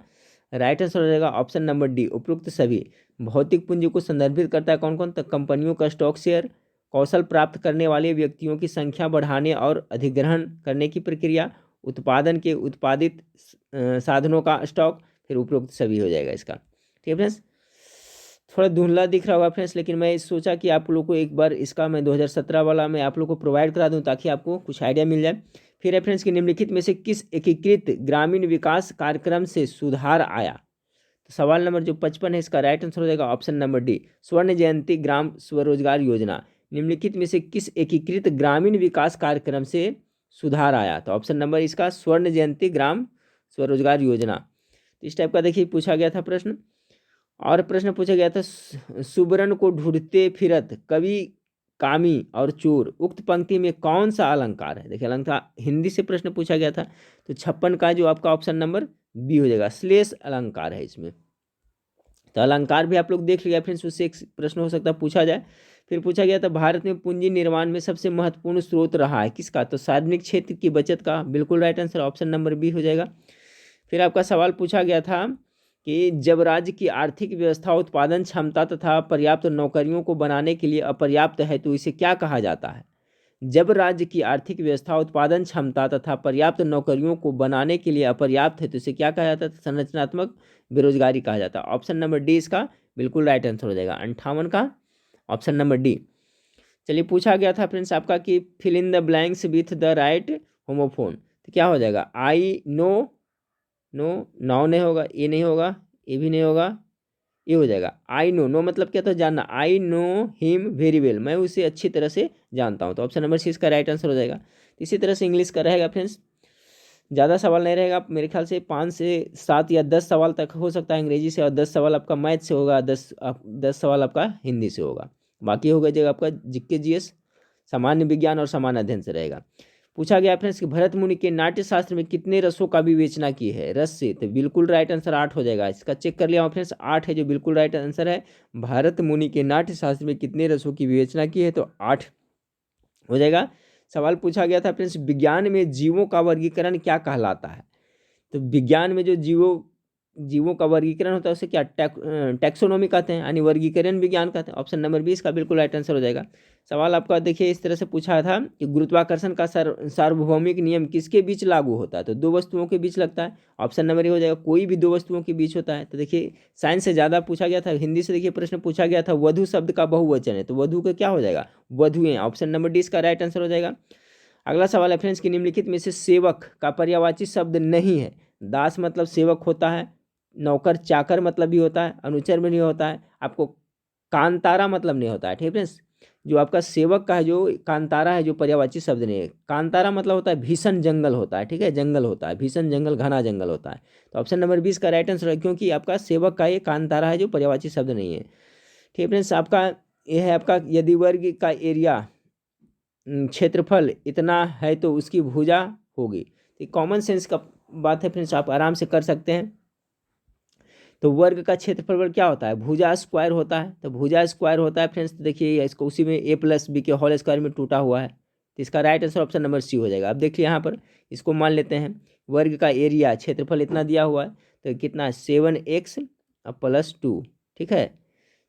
राइट आंसर हो जाएगा ऑप्शन नंबर डी, उपरोक्त सभी। भौतिक पूंजी को संदर्भित करता है कौन कौन? तो कंपनियों का स्टॉक शेयर, कौशल प्राप्त करने वाले व्यक्तियों की संख्या बढ़ाने और अधिग्रहण करने की प्रक्रिया, उत्पादन के उत्पादित साधनों का स्टॉक, फिर उपरोक्त सभी हो जाएगा इसका। ठीक है फ्रेंड्स, थोड़ा धुंधला दिख रहा होगा फ्रेंड्स, लेकिन मैं सोचा कि आप लोग को एक बार इसका मैं 2017 वाला मैं आप लोग को प्रोवाइड करा दूं ताकि आपको कुछ आइडिया मिल जाए। फिर है फ्रेंड्स कि निम्नलिखित में से किस एकीकृत ग्रामीण विकास कार्यक्रम से सुधार आया? तो सवाल नंबर जो 55 है इसका राइट आंसर हो जाएगा ऑप्शन नंबर डी, स्वर्ण जयंती ग्राम स्वरोजगार योजना। निम्नलिखित में से किस एकीकृत ग्रामीण विकास कार्यक्रम से सुधार आया? तो ऑप्शन नंबर इसका स्वर्ण जयंती ग्राम स्वरोजगार योजना। तो इस टाइप का देखिए पूछा गया था प्रश्न। और प्रश्न पूछा गया था सुबरन को ढूंढते फिरत कवि कामी और चोर, उक्त पंक्ति में कौन सा अलंकार है? देखिए अलंकार हिंदी से प्रश्न पूछा गया था। तो 56 का जो आपका ऑप्शन नंबर बी हो जाएगा, श्लेष अलंकार है इसमें। तो अलंकार भी आप लोग देख लिया फ्रेंड्स, उससे एक प्रश्न हो सकता है पूछा जाए। फिर पूछा गया था भारत में पूंजी निर्माण में सबसे महत्वपूर्ण स्रोत रहा है किसका? तो सार्वजनिक क्षेत्र की बचत का, बिल्कुल right answer option number B हो जाएगा। फिर आपका सवाल पूछा गया था कि जब राज्य की आर्थिक व्यवस्था उत्पादन क्षमता तथा पर्याप्त नौकरियों को बनाने के लिए अपर्याप्त है तो इसे क्या कहा जाता है? जब राज्य की आर्थिक व्यवस्था उत्पादन क्षमता तथा पर्याप्त नौकरियों को बनाने के लिए अपर्याप्त है तो इसे क्या कहा जाता है? संरचनात्मक बेरोजगारी कहा जाता है। ऑप्शन नंबर डी इसका बिल्कुल राइट आंसर हो जाएगा, 58 का ऑप्शन नंबर डी। चलिए पूछा गया था फ्रेंड्स आपका कि fill in the blanks with the right homophone, तो क्या हो जाएगा? आई नो, नो, नाउ नहीं होगा, ये नहीं होगा, ये भी नहीं होगा, ये हो जाएगा आई नो। नो मतलब क्या था? जानना। I know him very well, मैं उसे अच्छी तरह से जानता हूँ। तो ऑप्शन नंबर सी इसका राइट आंसर हो जाएगा। इसी तरह से इंग्लिश का रहेगा फ्रेंड्स, ज़्यादा सवाल नहीं रहेगा मेरे ख्याल से, 5 से 7 या 10 सवाल तक हो सकता है अंग्रेजी से, और 10 सवाल आपका मैथ से होगा, 10 सवाल आपका हिंदी से होगा। बाकी होगा जगह आपका जीके जीएस, सामान्य विज्ञान और सामान्य अध्ययन से रहेगा। पूछा गया फ्रेंड्स कि भरत मुनि के नाट्य शास्त्र में कितने रसों का विवेचना की है? रस से, तो बिल्कुल राइट आंसर 8 हो जाएगा। इसका चेक कर लिया हूँ फ्रेंड्स, 8 है जो बिल्कुल राइट आंसर है। भरत मुनि के नाट्य शास्त्र में कितने रसों की विवेचना की है? तो 8 हो जाएगा। सवाल पूछा गया था फ्रेंड्स विज्ञान में जीवों का वर्गीकरण क्या कहलाता है? तो विज्ञान में जो जीवों का वर्गीकरण होता है उसे क्या टैक्सोनॉमी कहते हैं, यानी वर्गीकरण विज्ञान कहते हैं। ऑप्शन नंबर 20 का बिल्कुल राइट आंसर हो जाएगा। सवाल आपका देखिए इस तरह से पूछा था कि गुरुत्वाकर्षण का सार्वभौमिक नियम किसके बीच लागू होता है? तो दो वस्तुओं के बीच लगता है। ऑप्शन नंबर ए हो जाएगा, कोई भी दो वस्तुओं के बीच होता है। तो देखिए साइंस से ज़्यादा पूछा गया था, हिंदी से देखिए प्रश्न पूछा गया था वधु शब्द का बहुवचन है, तो वधु का क्या हो जाएगा? वधुएं। ऑप्शन नंबर डी इसका राइट आंसर हो जाएगा। अगला सवाल है फ्रेंड्स कि निम्नलिखित में से सेवक का पर्यायवाची शब्द नहीं है? दास मतलब सेवक होता है, नौकर चाकर मतलब भी होता है, अनुचर में नहीं होता है, आपको कांतारा मतलब नहीं होता है। ठीक है फ्रेंड्स, जो आपका सेवक का है जो कांतारा है जो पर्यायवाची शब्द नहीं है। कांतारा मतलब होता है भीषण जंगल होता है, ठीक है, जंगल होता है, भीषण जंगल, घना जंगल होता है। तो ऑप्शन नंबर 20 का राइट आंसर है, क्योंकि आपका सेवक का ये कांतारा है जो पर्यायवाची शब्द नहीं है। ठीक है फ्रेंड्स, आपका यह है आपका यदि वर्ग का एरिया क्षेत्रफल इतना है तो उसकी भुजा होगी। तो कॉमन सेंस का बात है फ्रेंड्स, आप आराम से कर सकते हैं। तो वर्ग का क्षेत्रफल क्या होता है? भुजा स्क्वायर होता है। तो भुजा स्क्वायर होता है फ्रेंड्स, तो देखिए इसको उसी में a प्लस बी के होल स्क्वायर में टूटा हुआ है। तो इसका right answer option number C हो जाएगा। अब देखिए यहाँ पर इसको मान लेते हैं वर्ग का एरिया क्षेत्रफल इतना दिया हुआ है, तो कितना 7x प्लस 2, ठीक है।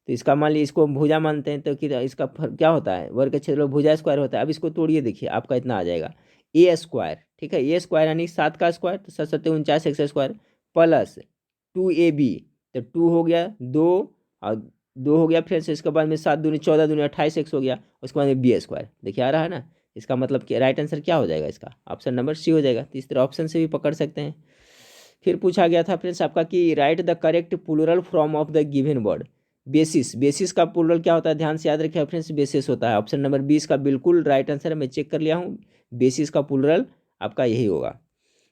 तो इसका मान लीजिए इसको भुजा मानते हैं, तो इसका क्या होता है? वर्ग का क्षेत्रफल भुजा स्क्वायर होता है। अब इसको तोड़िए, देखिए आपका इतना आ जाएगा ए स्क्वायर, ठीक है, ए स्क्वायर यानी 7 का स्क्वायर, तो 7 7 49 एक्स स्क्वायर प्लस 2ab, तो 2 हो गया 2 और 2 हो गया फ्रेंड्स। इसके बाद में 7 दूनी 14 दूनी 28 एक्स हो गया, उसके बाद में बी स्क्वायर। देखिए आ रहा है ना, इसका मतलब कि राइट आंसर क्या हो जाएगा? इसका ऑप्शन नंबर सी हो जाएगा। तो इस तरह ऑप्शन से भी पकड़ सकते हैं। फिर पूछा गया था फ्रेंड्स आपका कि write the correct plural form of the given word. Basis, basis का प्लूरल क्या होता है, ध्यान से याद रखिए फ्रेंड्स, बेसिस होता है। ऑप्शन नंबर 20 का बिल्कुल राइट आंसर है, मैं चेक कर लिया हूँ, बेसिस का प्लूरल आपका यही होगा।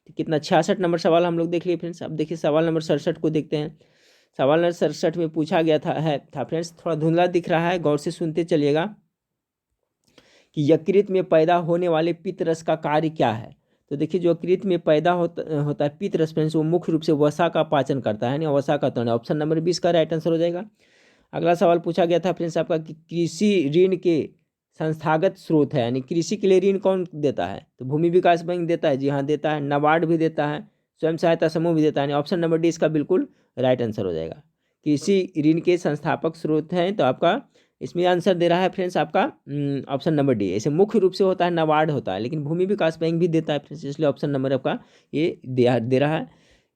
तो कितना 66 नंबर सवाल हम लोग देख लिए फ्रेंड्स। अब देखिए सवाल नंबर 67 को देखते हैं। सवाल नंबर 67 में पूछा गया था फ्रेंड्स, थोड़ा धुंधला दिख रहा है, गौर से सुनते चलिएगा, कि यकृत में पैदा होने वाले पित्तरस का कार्य क्या है। तो देखिए जो यकृत में पैदा होता है पित्तरस फ्रेंड्स, वो मुख्य रूप से वसा का पाचन करता है, यानी वसा का तंत्र। ऑप्शन नंबर 20 का राइट आंसर हो जाएगा। अगला सवाल पूछा गया था फ्रेंड्स आपका कि कृषि ऋण के संस्थागत स्रोत है, यानी कृषि के लिए ऋण कौन देता है, तो भूमि विकास बैंक देता है, जी हाँ देता है, नाबार्ड भी देता है, स्वयं सहायता समूह भी देता है। ऑप्शन नंबर डी इसका बिल्कुल राइट आंसर हो जाएगा। कृषि ऋण के संस्थापक स्रोत हैं, तो आपका इसमें आंसर दे रहा है फ्रेंड्स आपका ऑप्शन नंबर डी। ऐसे मुख्य रूप से होता है नाबार्ड होता है, लेकिन भूमि विकास बैंक भी देता है फ्रेंड्स, इसलिए ऑप्शन नंबर आपका ये दे रहा है।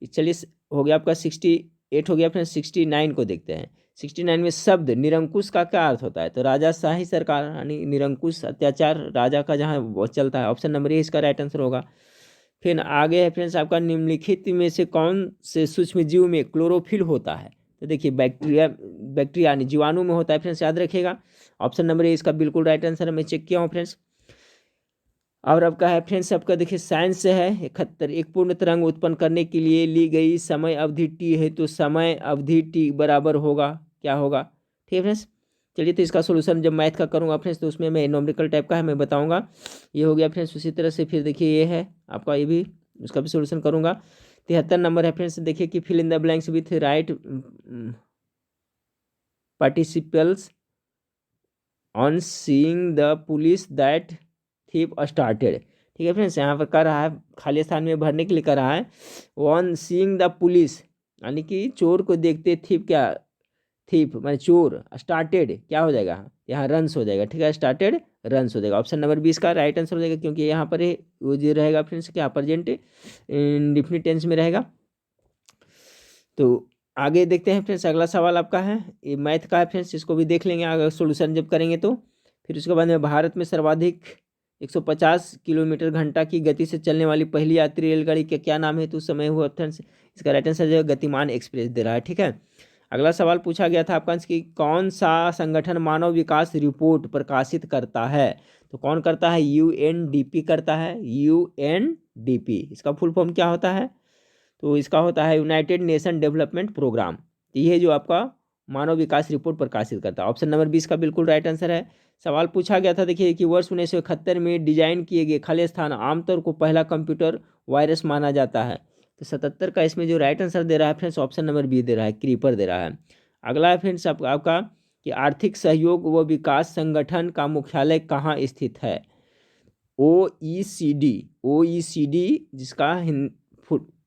चलिए हो गया आपका 68 हो गया फ्रेंड्स। 69 को देखते हैं। 69 में शब्द निरंकुश का क्या अर्थ होता है, तो राजाशाही सरकार, यानी निरंकुश अत्याचार राजा का जहाँ वो चलता है। ऑप्शन नंबर ए इसका राइट आंसर होगा। फिर आगे है फ्रेंड्स आपका निम्नलिखित में से कौन से सूक्ष्म जीव में क्लोरोफिल होता है, तो देखिए बैक्टीरिया यानी जीवाणु में होता है फ्रेंड्स, याद रखिएगा। ऑप्शन नंबर ए इसका बिल्कुल राइट आंसर है, मैं चेक किया हूँ फ्रेंड्स। और आपका है फ्रेंड्स आपका देखिए साइंस से है 71, एक पूर्ण तरंग उत्पन्न करने के लिए ली गई समय अवधि टी है, तो समय अवधि टी बराबर होगा, क्या होगा, ठीक है फ्रेंड्स। चलिए तो इसका सोल्यूशन जब मैथ का करूँगा फ्रेंड्स, तो उसमें मैं नॉमेरिकल टाइप का है, मैं बताऊँगा। ये हो गया फ्रेंड्स। उसी तरह से फिर देखिए ये है आपका, ये भी उसका भी सोल्यूशन करूँगा। 73 नंबर है फ्रेंड्स, देखिए कि fill in the blanks with right participles on seeing the police that thief started. ठीक है फ्रेंड्स, यहाँ पर कर रहा है खाली स्थान में भरने के लिए कर रहा है। ऑन सीइंग द पुलिस, यानी कि चोर को देखते थीप क्या, थीप माने चोर, स्टार्टेड क्या हो जाएगा, यहाँ रन्स हो जाएगा, ठीक है, स्टार्टेड रन्स हो जाएगा। ऑप्शन नंबर 20 का राइट आंसर हो जाएगा, क्योंकि यहाँ पर वो जो रहेगा फ्रेंड्स क्या, प्रेजेंट इंडेफिनिट टेंस में रहेगा। तो आगे देखते हैं फ्रेंड्स, अगला सवाल आपका है, ये मैथ का है फ्रेंड्स, इसको भी देख लेंगे अगर सोल्यूशन जब करेंगे तो। फिर उसके बाद में भारत में सर्वाधिक 150 किलोमीटर घंटा की गति से चलने वाली पहली यात्री रेलगाड़ी का क्या नाम है, तो उस समय हुआ फ्रेंड्स, इसका राइट आंसर जो है गतिमान एक्सप्रेस दे रहा है, ठीक है। अगला सवाल पूछा गया था आपका कि कौन सा संगठन मानव विकास रिपोर्ट प्रकाशित करता है, तो कौन करता है, यूएनडीपी करता है, यूएनडीपी, इसका फुल फॉर्म क्या होता है, तो इसका होता है यूनाइटेड नेशन डेवलपमेंट प्रोग्राम। तो ये जो आपका मानव विकास रिपोर्ट प्रकाशित करता है। ऑप्शन नंबर 20 का बिल्कुल राइट आंसर है। सवाल पूछा गया था देखिए कि वर्ष 1971 में डिजाइन किए गए खाली स्थान आमतौर को पहला कंप्यूटर वायरस माना जाता है, तो 77 का इसमें जो राइट आंसर दे रहा है फ्रेंड्स, ऑप्शन नंबर बी दे रहा है, क्रीपर दे रहा है। अगला है फ्रेंड्स आपका कि आर्थिक सहयोग व विकास संगठन का मुख्यालय कहाँ स्थित है, OECD, OECD जिसका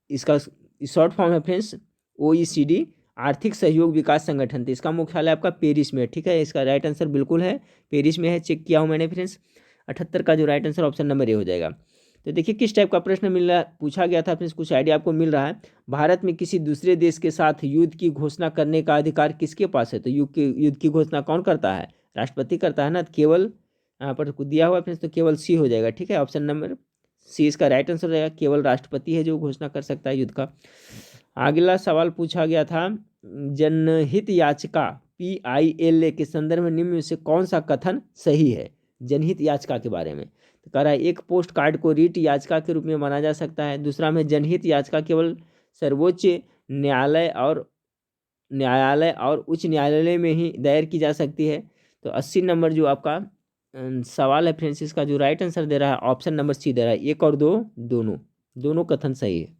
इसका शॉर्ट फॉर्म है फ्रेंड्स OECD, आर्थिक सहयोग विकास संगठन, तो इसका मुख्यालय आपका पेरिस में है, ठीक है, इसका राइट आंसर बिल्कुल है पेरिस में है, चेक किया हूँ मैंने फ्रेंड्स। 78 का जो right answer option number A हो जाएगा। तो देखिए किस टाइप का प्रश्न मिल रहा पूछा गया था फ्रेंड्स, कुछ आइडिया आपको मिल रहा है। भारत में किसी दूसरे देश के साथ युद्ध की घोषणा करने का अधिकार किसके पास है, तो युद्ध की घोषणा कौन करता है, राष्ट्रपति करता है ना, तो केवल यहाँ पर दिया हुआ फ्रेंड्स, तो केवल सी हो जाएगा, ठीक है, ऑप्शन नंबर सी इसका राइट आंसर हो जाएगा, केवल राष्ट्रपति है जो घोषणा कर सकता है युद्ध का। अगला सवाल पूछा गया था जनहित याचिका PILA के संदर्भ में निम्न में से कौन सा कथन सही है, जनहित याचिका के बारे में, तो कह रहा है एक पोस्ट कार्ड को रीट याचिका के रूप में माना जा सकता है, दूसरा में जनहित याचिका केवल सर्वोच्च न्यायालय और उच्च न्यायालय में ही दायर की जा सकती है। तो 80 नंबर जो आपका सवाल है फ्रेंड्स, इसका जो राइट आंसर दे रहा है ऑप्शन नंबर सी दे रहा है, 1 और 2 दोनों कथन सही है।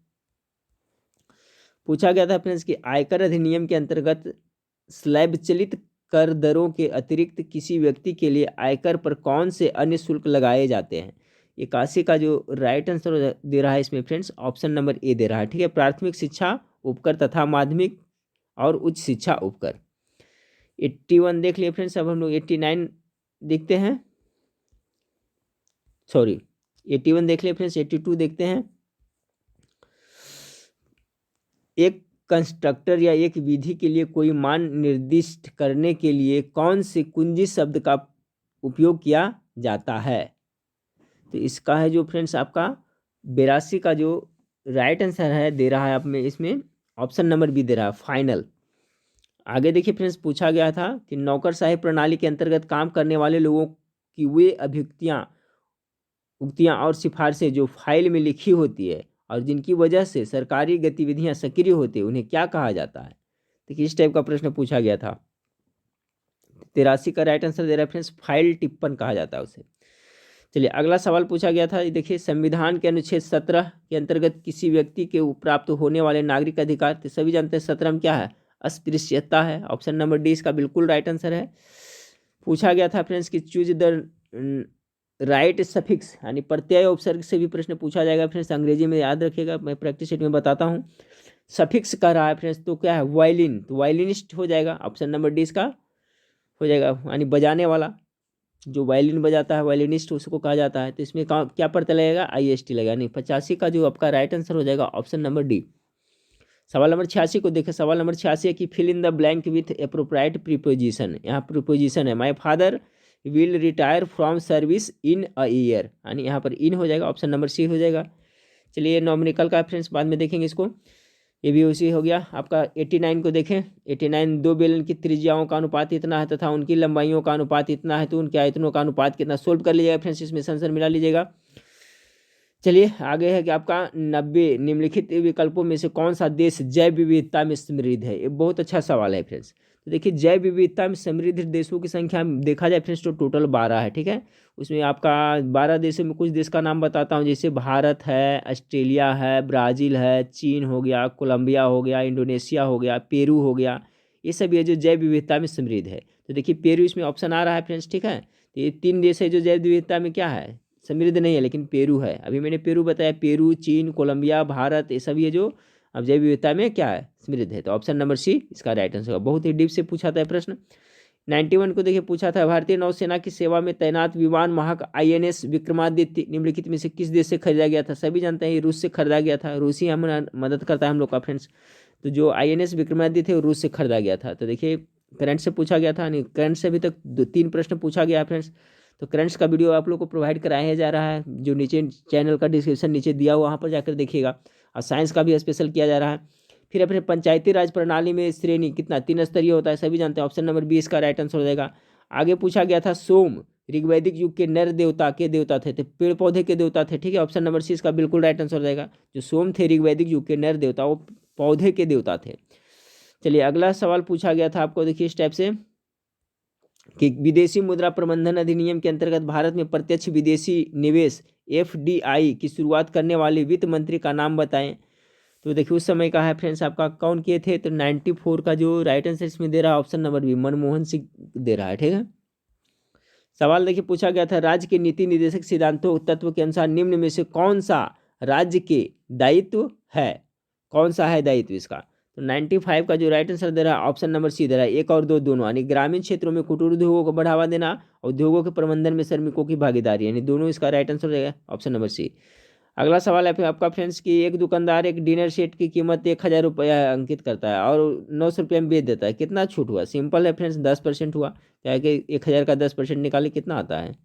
पूछा गया था फ्रेंड्स कि आयकर अधिनियम के अंतर्गत स्लैब चलित कर दरों के अतिरिक्त किसी व्यक्ति के लिए आयकर पर कौन से अन्य शुल्क लगाए जाते हैं, 81 का जो राइट आंसर दे रहा है इसमें फ्रेंड्स, ऑप्शन नंबर ए दे रहा है, ठीक है, प्राथमिक शिक्षा उपकर तथा माध्यमिक और उच्च शिक्षा उपकर। 81 देख लिए फ्रेंड्स, अब हम लोग 89 देखते हैं, सॉरी 81 देख लिए फ्रेंड्स, 82 देखते हैं। एक कंस्ट्रक्टर या एक विधि के लिए कोई मान निर्दिष्ट करने के लिए कौन से कुंजी शब्द का उपयोग किया जाता है, तो इसका है जो फ्रेंड्स आपका 82 का जो राइट आंसर है दे रहा है आप में इसमें, ऑप्शन नंबर बी दे रहा है फाइनल। आगे देखिए फ्रेंड्स, पूछा गया था कि नौकरशाही प्रणाली के अंतर्गत काम करने वाले लोगों की वे अभियुक्तियाँ उक्तियाँ और सिफारिशें जो फाइल में लिखी होती है और जिनकी वजह से सरकारी गतिविधियाँ सक्रिय होती है, उन्हें क्या कहा जाता है। देखिए इस टाइप का प्रश्न पूछा गया था। 83 का राइट आंसर दे रहा है फ्रेंड्स, फाइल टिप्पण कहा जाता है उसे। चलिए अगला सवाल पूछा गया था, ये देखिए, संविधान के अनुच्छेद 17 के अंतर्गत किसी व्यक्ति के प्राप्त होने वाले नागरिक अधिकार, तो सभी जानते हैं 17 में क्या है, अस्पृश्यता है। ऑप्शन नंबर डी इसका बिल्कुल राइट आंसर है। पूछा गया था फ्रेंड्स कि चूज द राइट सफिक्स, यानी प्रत्यय उपसर्ग से भी प्रश्न पूछा जाएगा फ्रेंड्स, अंग्रेजी में याद रखिएगा, मैं प्रैक्टिस सेट में बताता हूँ। सफिक्स कह रहा है फ्रेंड्स, तो क्या है, वायलिन, तो वायलिनिस्ट हो जाएगा। ऑप्शन नंबर डी इसका हो जाएगा, यानी बजाने वाला, जो वायलिन बजाता है वायलिनिस्ट उसको कहा जाता है। तो इसमें क्या प्रत्यय लगेगा, IST लगेगा। नहीं, 85 का जो आपका राइट आंसर हो जाएगा ऑप्शन नंबर डी। सवाल नंबर 86 को देखें। सवाल नंबर 86 है कि fill in the blank with appropriate preposition. यहाँ प्रीपोजिशन है, my father will retire from service in a year, यानी यहाँ पर इन हो जाएगा, ऑप्शन नंबर सी हो जाएगा। चलिए नॉमिनिकल का फ्रेंड्स बाद में देखेंगे इसको, ये भी उसी हो गया आपका। 89 को देखें। 89, दो बेलन की त्रिज्याओं का अनुपात इतना है तथा उनकी लंबाइयों का अनुपात इतना है, तो उनके आयतनों का अनुपात कितना, सोल्व कर लीजिएगा फ्रेंड्स, इसमें आंसर मिला लीजिएगा। चलिए आगे है कि आपका 90 निम्नलिखित विकल्पों में से कौन सा देश जैव विविधता में समृद्ध है। ये बहुत अच्छा सवाल है फ्रेंड्स। तो देखिए जैव विविधता में समृद्ध देशों की संख्या देखा जाए फ्रेंड्स तो टोटल 12 है, ठीक है। उसमें आपका 12 देशों में कुछ देश का नाम बताता हूँ, जैसे भारत है, ऑस्ट्रेलिया है, ब्राज़ील है, चीन हो गया, कोलंबिया हो गया, इंडोनेशिया हो गया, पेरू हो गया। ये सब ये जो जैव विविधता में समृद्ध है। तो देखिए पेरू इसमें ऑप्शन आ रहा है फ्रेंड्स, ठीक है। तो ये 3 देश है जो जैव विविधता में क्या है, समृद्ध नहीं है, लेकिन पेरू है। अभी मैंने पेरू बताया, पेरू, चीन, कोलंबिया, भारत, ये सब ये जो अब जैव विविधता में क्या है, समृद्ध है। तो ऑप्शन नंबर सी इसका राइट आंसर होगा। बहुत ही डीप से पूछा था प्रश्न। 91 को देखिए, पूछा था भारतीय नौसेना की सेवा में तैनात विमान वाहक INS विक्रमादित्य निम्नलिखित में से किस देश से खरीदा गया था। सभी जानते हैं ये रूस से खरीदा गया था, रूसी हम मदद करता है हम लोग का फ्रेंड्स। तो जो INS विक्रमादित्य वो रूस से खरीदा गया था। तो देखिए करंट से पूछा गया था, नहीं करंट से अभी तक 3 प्रश्न पूछा गया फ्रेंड्स। तो करंट्स का वीडियो आप लोग को प्रोवाइड कराया जा रहा है, जो नीचे चैनल का डिस्क्रिप्शन नीचे दिया हुआ, वहाँ पर जाकर देखिएगा। और साइंस का भी स्पेशल किया जा रहा है। फिर अपने पंचायती राज प्रणाली में श्रेणी कितना 3 स्तरीय होता है, सभी जानते हैं, ऑप्शन नंबर 20 का राइट आंसर हो जाएगा। आगे पूछा गया था सोम ऋग्वैदिक युग के नर देवता के देवता थे, तो पेड़ पौधे के देवता थे, ठीक है। ऑप्शन नंबर सी इसका बिल्कुल राइट आंसर हो जाएगा। जो सोम थे ऋग्वैदिक युग के नर देवता, वो पौधे के देवता थे। चलिए अगला सवाल पूछा गया था आपको, देखिए इस टाइप से कि विदेशी मुद्रा प्रबंधन अधिनियम के अंतर्गत भारत में प्रत्यक्ष विदेशी निवेश FDI की शुरुआत करने वाले वित्त मंत्री का नाम बताएं। तो देखिए उस समय का है फ्रेंड्स आपका, कौन किए थे, तो 94 का जो राइट आंसर इसमें दे रहा है option number B, Manmohan Singh दे रहा है, ठीक है। सवाल देखिए पूछा गया था, राज्य के नीति निर्देशक सिद्धांतों तत्व के अनुसार निम्न में से कौन सा राज्य के दायित्व है, कौन सा है दायित्व इसका। तो 95 का जो राइट आंसर दे रहा है ऑप्शन नंबर सी दे रहा है, 1 और 2 दोनों, यानी ग्रामीण क्षेत्रों में कुटीर उद्योगों को बढ़ावा देना, उद्योगों के प्रबंधन में श्रमिकों की भागीदारी, यानी दोनों इसका राइट आंसर रहेगा ऑप्शन नंबर सी। अगला सवाल है फिर आपका फ्रेंड्स कि एक दुकानदार एक डिनर सेट की कीमत 1000 रुपया अंकित करता है और 900 रुपये में बेच देता है, कितना छूट हुआ। सिंपल है फ्रेंड्स, 10% हुआ। क्या है कि 1000 का 10% निकालिए कितना आता है,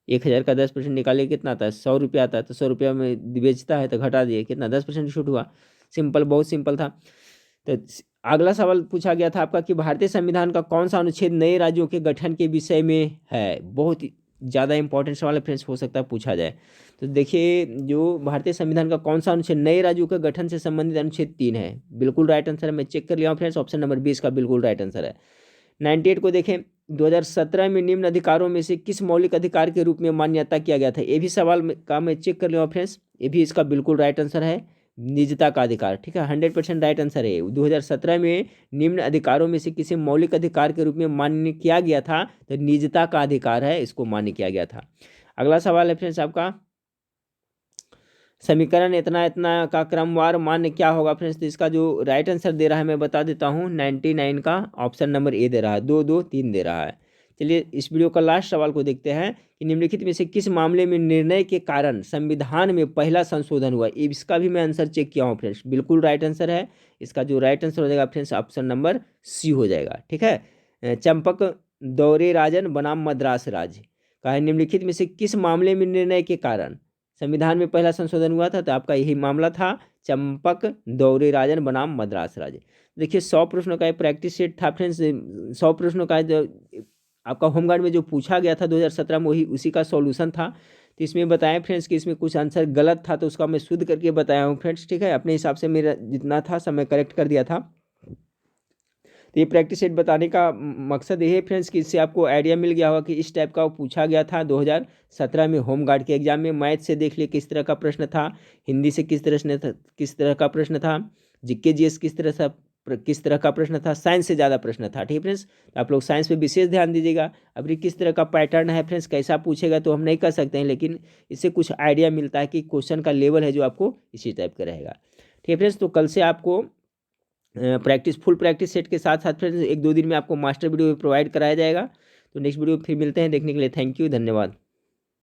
1000 का 10% निकालिए कितना आता है, 100 रुपया आता है। तो 100 रुपया में बेचता है तो घटा दिए कितना, 10% छूट हुआ। सिंपल, बहुत सिंपल था। तो अगला सवाल पूछा गया था आपका कि भारतीय संविधान का कौन सा अनुच्छेद नए राज्यों के गठन के विषय में है। बहुत ज़्यादा इंपॉर्टेंट सवाल है फ्रेंड्स, हो सकता है पूछा जाए। तो देखिए जो भारतीय संविधान का कौन सा अनुच्छेद नए राज्यों के गठन से संबंधित अनुच्छेद 3 है, बिल्कुल राइट आंसर है। मैं चेक कर लिया हूँ फ्रेंड्स, ऑप्शन नंबर 20 का बिल्कुल राइट आंसर है। 98 को देखें, 2017 में निम्न अधिकारों में से किस मौलिक अधिकार के रूप में मान्यता किया गया था। ये भी सवाल का मैं चेक कर लिया हूँ फ्रेंड्स, ये भी इसका बिल्कुल राइट आंसर है, निजता का अधिकार, ठीक है, 100% राइट आंसर है। 2017 में निम्न अधिकारों में से किसी मौलिक अधिकार के रूप में मान्य किया गया था, तो निजता का अधिकार है, इसको मान्य किया गया था। अगला सवाल है फ्रेंड्स आपका, समीकरण इतना इतना का क्रमवार मान्य क्या होगा फ्रेंड्स। तो इसका जो राइट आंसर दे रहा है मैं बता देता हूँ, 99 का ऑप्शन नंबर ए दे रहा है, 2 2 3 दे रहा है। चलिए इस वीडियो का लास्ट सवाल को देखते हैं कि निम्नलिखित में से किस मामले में निर्णय के कारण संविधान में पहला संशोधन हुआ। इसका भी मैं आंसर चेक किया हूँ फ्रेंड्स, बिल्कुल राइट आंसर है। इसका जो राइट आंसर हो जाएगा फ्रेंड्स ऑप्शन नंबर सी हो जाएगा, ठीक है। चंपक दौरे राजन बनाम मद्रास राज्य का है, निम्नलिखित में से किस मामले में निर्णय के कारण संविधान में पहला संशोधन हुआ था तो आपका यही मामला था, चंपक दौरे राजन बनाम मद्रास राज्य। देखिए 100 प्रश्नों का प्रैक्टिस सेट था फ्रेंड्स, 100 प्रश्नों का जो आपका होमगार्ड में जो पूछा गया था 2017 में वही उसी का सॉल्यूशन था। तो इसमें बताएं फ्रेंड्स कि इसमें कुछ आंसर गलत था तो उसका मैं शुद्ध करके बताया हूँ फ्रेंड्स, ठीक है। अपने हिसाब से मेरा जितना था सब मैं करेक्ट कर दिया था। तो ये प्रैक्टिस सेट बताने का मकसद ये है फ्रेंड्स कि इससे आपको आइडिया मिल गया होगा कि इस टाइप का वो पूछा गया था 2017 में होमगार्ड के एग्जाम में। मैथ से देख लिए किस तरह का प्रश्न था, हिंदी से किस तरह का प्रश्न था, जीके जीएस किस तरह का प्रश्न था, साइंस से ज़्यादा प्रश्न था, ठीक है फ्रेंड्स। तो आप लोग साइंस पे विशेष ध्यान दीजिएगा। अब ये किस तरह का पैटर्न है फ्रेंड्स, कैसा पूछेगा तो हम नहीं कर सकते हैं, लेकिन इससे कुछ आइडिया मिलता है कि क्वेश्चन का लेवल है जो आपको इसी टाइप का रहेगा, ठीक है फ्रेंड्स। तो कल से आपको फुल प्रैक्टिस सेट के साथ साथ फ्रेंड्स 1-2 दिन में आपको मास्टर वीडियो प्रोवाइड कराया जाएगा। तो नेक्स्ट वीडियो फिर मिलते हैं, देखने के लिए थैंक यू, धन्यवाद।